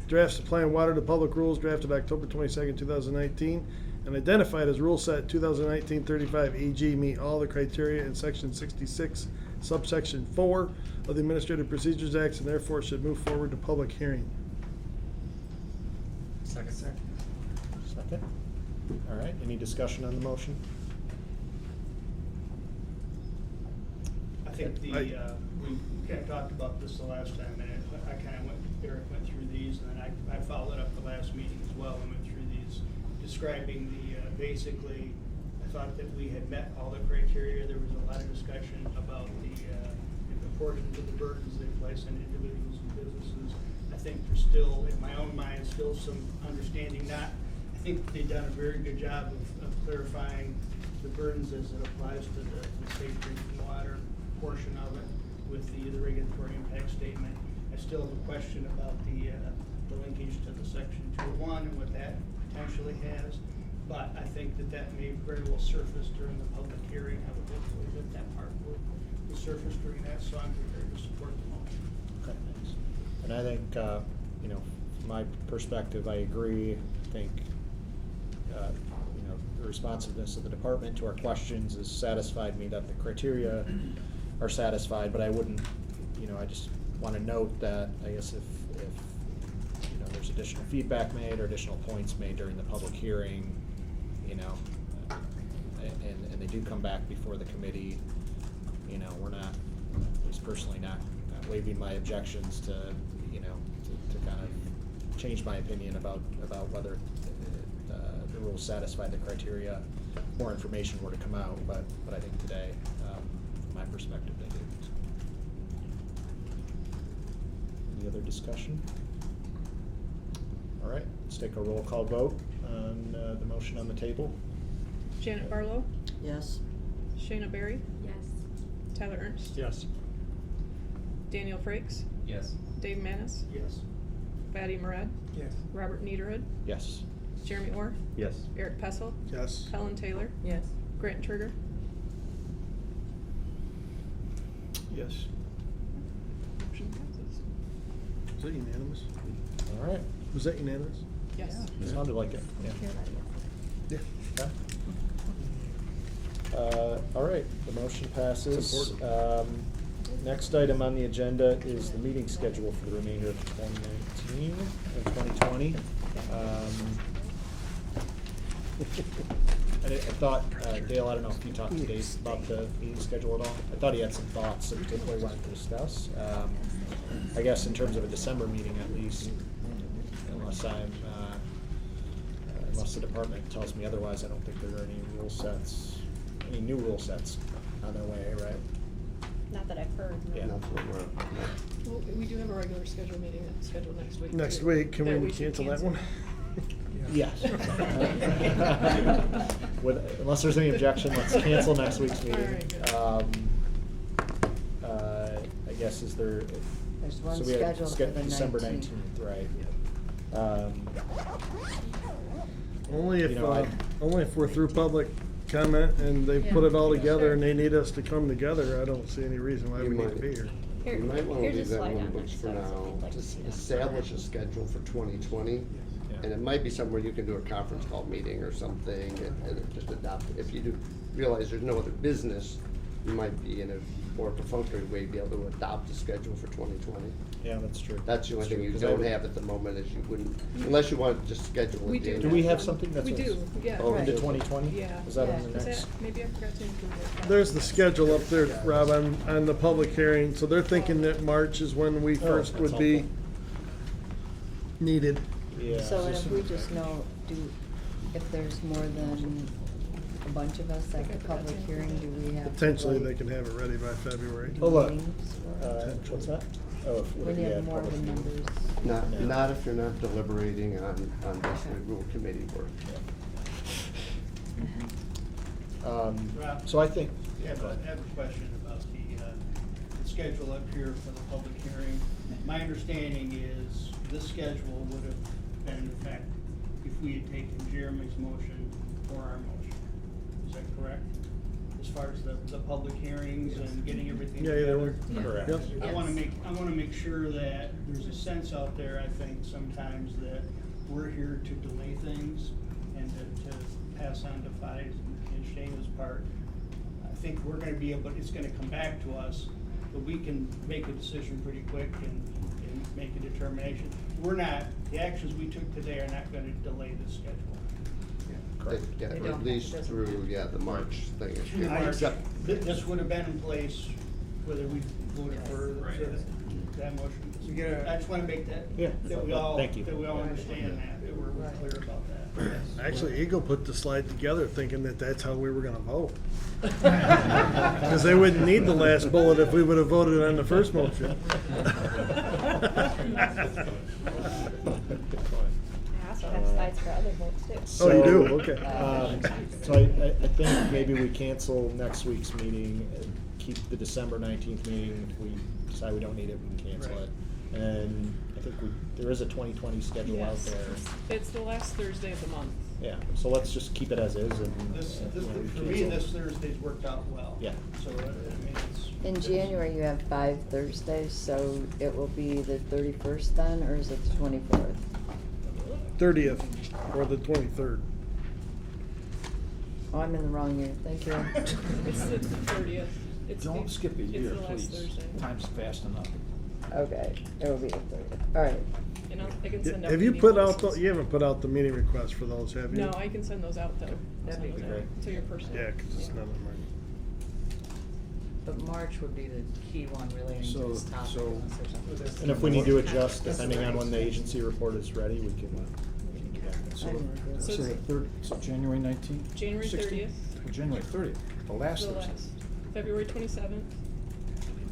draft supplying water to public rules drafted October 22nd, 2019, and identified as rule set 2019-35 EG meet all the criteria in section 66, subsection 4 of the Administrative Procedures Act, and therefore should move forward to public hearing. Second. Second. All right, any discussion on the motion? I think we kind of talked about this the last time, and Eric went through these, and then I followed up the last meeting as well, and went through these, describing basically, I thought that we had met all the criteria. There was a lot of discussion about the proportions of the burdens they place on individuals and businesses. I think there's still, in my own mind, still some understanding. I think they've done a very good job of clarifying the burdens as it applies to the safe drinking water portion of it with the regulatory impact statement. I still have a question about the linkage to the section 201 and what that potentially has. But I think that may very well surface during the public hearing. I would hopefully that part will surface during that, so I'm prepared to support the motion. Okay, thanks. And I think, from my perspective, I agree. I think, the responsiveness of the department to our questions has satisfied me that the criteria are satisfied, but I wouldn't, I just want to note that, I guess if there's additional feedback made or additional points made during the public hearing, and they do come back before the committee, we're not, at least personally, not waiving my objections to kind of change my opinion about whether the rules satisfy the criteria. More information were to come out, but I think today, from my perspective, they didn't. Any other discussion? All right, let's take a roll call vote on the motion on the table. Janet Barlow, Yes. Shayna Berry, Yes. Tyler Ernst, Yes. Daniel Frakes, Yes. Dave Manis, Yes. Patty Murad, Yes. Robert Niederhood, Yes. Jeremy Orr, Yes. Eric Pessel, Yes. Helen Taylor, Yes. Grant Trigger. Yes. Motion passes. Is that unanimous? All right. Was that unanimous? Yes. It sounded like it, yeah. Yeah. Okay. All right, the motion passes. It's important. Next item on the agenda is the meeting schedule for the remainder of 2019 and 2020. I thought, Dale, I don't know if you talked to Dave about the meeting schedule at all. I thought he had some thoughts that particularly wanted to discuss. I guess in terms of a December meeting at least, unless the department tells me otherwise, I don't think there are any new rule sets on their way, right? Not that I've heard. no. Yeah. Well, we do have a regular scheduled meeting that's scheduled next week. Next too, week, can that we should cancel that one? Yes. Unless there's any objection, let's cancel next week's meeting. All right, I guess is there? There's one so we had scheduled for the December 19th. 19th, right? Only if, You know, only if we're through public comment and they put it all together Sure. and they need us to come together, I don't see any reason why we need to be here. Here, You might wanna here's leave a that slide one on books this, for so if now, you'd like to to see that. establish a schedule for 2020. Yeah. And it might be somewhere you can do a conference call meeting or something and just adopt it. If you do realize there's no other business, you might be in a more perfunctory way be able to adopt a schedule for 2020. Yeah, that's true. That's the only That's thing true, you 'cause I don't would- have at the moment is you wouldn't, unless you want to just schedule We a do. date. Do we have something that's? We do, yeah. Oh, Into right. 2020? Yeah. Is that Yeah. on the Is next? that, maybe I forgot to include it. There's the schedule up there, Rob, on the public hearing, so they're thinking that March is when we first that's would be helpful. needed. Yeah. So if we just know, if there's more than a bunch of us at the public hearing, do we have? to, Potentially, like, they can have it ready by February. do Oh, look. meetings for it? What's that? Oh, if When you yeah, have more public than meeting. numbers. Not if you're not deliberating on basically rule committee work. Mm-hmm. Rob? So I think. I have a question about the schedule up here for the public hearing. My understanding is this schedule would have been in effect if we had taken Jeremy's motion or our motion. Is that correct? As far as the public hearings and getting everything Yeah, either together? way. Correct. Yep. I wanna make sure that there's a sense out there, I think, sometimes that we're here to delay things and to pass on to Fides and Shayna's part. I think we're gonna be able, it's gonna come back to us, but we can make a decision pretty quick and make a determination. The actions we took today are not gonna delay the schedule. Correct. Yeah, They or don't at have- least doesn't through, have- yeah, the March thing. This would have been in place whether we voted for that motion. I just wanna make that, Yeah. that we all, Thank you. that we all understand that we're clear about that. Actually, Eagle put the slide together thinking that that's how we were gonna vote. Because they wouldn't need the last bullet if we would have voted on the first motion. I also have slides for other votes too. Oh, you do? Okay. So I think maybe we cancel next week's meeting, and keep the December 19th meeting. If we decide we don't need it, we can cancel Right. it. And I think there is a 2020 schedule out Yes. there. It's the last Thursday of the month. Yeah, so let's just keep it as is and. For me, this Thursday's worked out well. Yeah. So, I mean, it's. In January, you have 5 Thursdays, so it will be the 31st then, or is it the 24th? 30th or the 23rd. Oh, I'm in the wrong year, thank you. It's the 30th. It's Don't the- skip a year, It's the last please. Thursday. Time's fast enough. Okay, it will be the 30th, all right. And I can send out. Have you meeting put out, notices. you haven't put out the meeting requests for those, have you? No, I can send those out though. I'll That'd send be those out great. to your personal. Yeah, because it's none of mine. But March would be the key one relating to this topic. So- unless there's something- And if we need to adjust depending on when the agency report is ready, we can do that. I'm gonna do So So it's- the third, so January 19th? January 16th? 30th. Or January 30th, the last The Thursday. last. February 27th,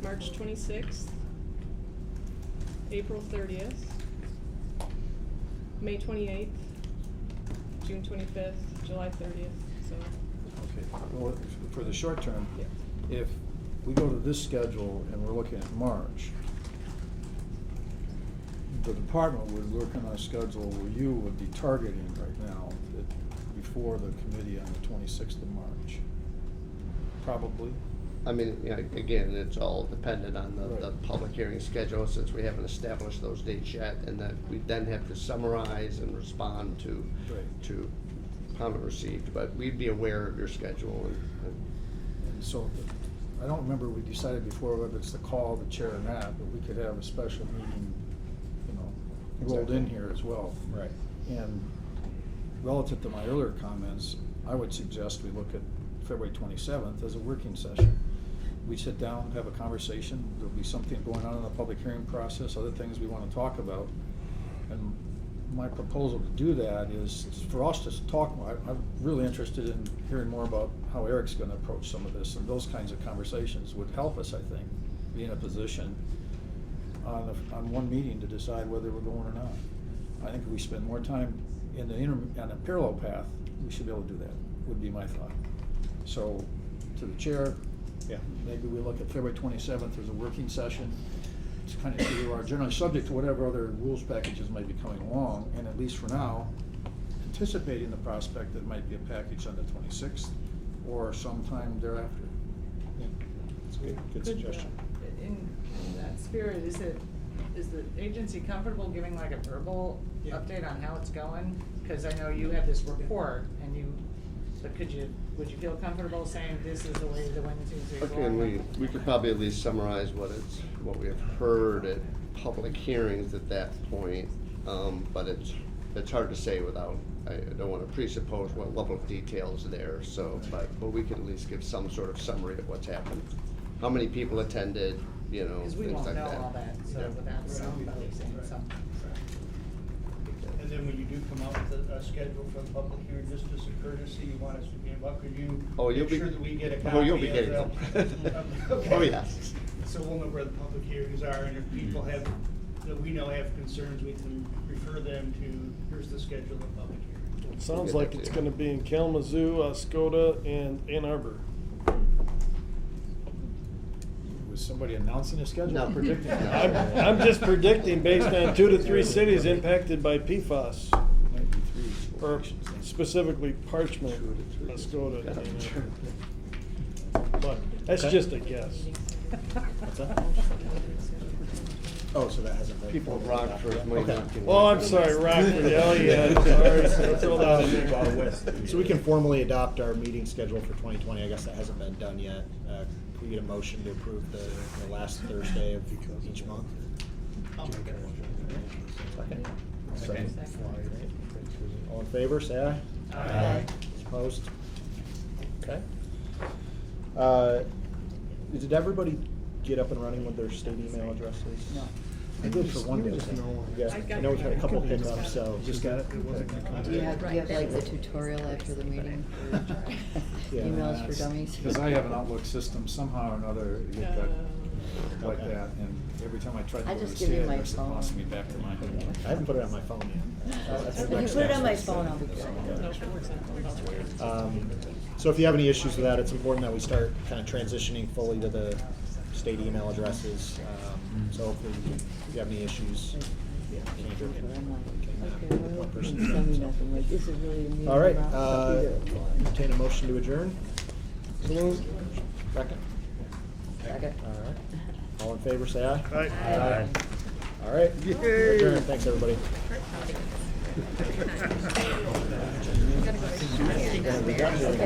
March 26th, April 30th, May 28th, June 25th, July 30th, so. Okay, well, for the short term, if we go to this schedule and we're looking at March, the department would work on a schedule where you would be targeting right now before the committee on the 26th of March. Probably. I mean, you know, again, it's all dependent on the Right. public hearing schedule, since we haven't established those dates yet, and that we then have to summarize and respond to, Right. to comment received, but we'd be aware of your schedule and And so, I don't remember we decided before whether it's the call, the chair or not, but we could have a special meeting, you know, rolled in here as well. Right. And relative to my earlier comments, I would suggest we look at February 27th as a working session. We sit down, have a conversation, there'll be something going on in the public hearing process, other things we want to talk about. And my proposal to do that is for us to talk, I'm really interested in hearing more about how Eric's going to approach some of this, and those kinds of conversations would help us, I think, be in a position on one meeting to decide whether we're going or not. I think if we spend more time on a parallel path, we should be able to do that, would be my thought. So, to the chair, maybe we look at February 27th as a working session, to kind of see where our generally subject to whatever other rules packages might be coming along, and at least for now, anticipating the prospect that it might be a package on the 26th or sometime thereafter. That's good, good suggestion. In that spirit, is the agency comfortable giving like a verbal update on how it's going? Because I know you have this report and but would you feel comfortable saying this is the way the wind seems to be okay, blowing? and we could probably at least summarize what we have heard at public hearings at that point, but it's hard to say without, I don't want to presuppose what level of detail is there, so, but we could at least give some sort of summary of what's happened. How many people attended, you know, Because we things won't like know that. all that, so without somebody saying something. And then when you do come out with a schedule for the public hearing, just as a courtesy, you want us to be involved, could you make sure that we get a copy of the? Oh, you'll be getting them. Okay. Oh, yes. So we'll know where the public hearings are, and if people that we know have concerns, we can refer them to, here's the schedule of the public hearing. It sounds like it's gonna be in Kalamazoo, Oscoda, and Ann Arbor. Was somebody announcing a schedule No. or predicting? I'm just predicting based on 2 to 3 cities impacted by PFAS. Might be 3 Or locations then. specifically Parchment, Oscoda, and Ann Arbor. But that's Okay. just a guess. What's that? Oh, so that hasn't been. People of Rockford might Okay. not. Oh, I'm sorry, Rockford, oh yeah, sorry, that's all that. So we can formally adopt our meeting schedule for 2020, I guess that hasn't been done yet. Can we get a motion to approve the last Thursday of each month? Second. All in favor, say aye. Aye. Opposed? Okay. Did everybody get up and running with their state email addresses? No. I did for one day. I know we've had a couple hiccups, so. Just got it? Do Do you have like the tutorial after the meeting for Yeah. emails for dummies? Because I have an Outlook system somehow or another, it got like Okay. that, and every time I tried to I go to just the give you state my address, it phone. lost me back to my. I haven't put it on my phone yet. That's If the you next put it on my step. phone, I'll be good. So if you have any issues with that, it's important that we start kind of transitioning fully to the state email addresses. So hopefully, if you have any issues, Kendra can, one person. Tell me nothing, like, this is really a meeting. All right, I'll be there. entertain a motion to adjourn. Second. Second. All right. All in favor, say aye. Aye. All right. Yay. Adjourn. Thanks, everybody. Gotta go.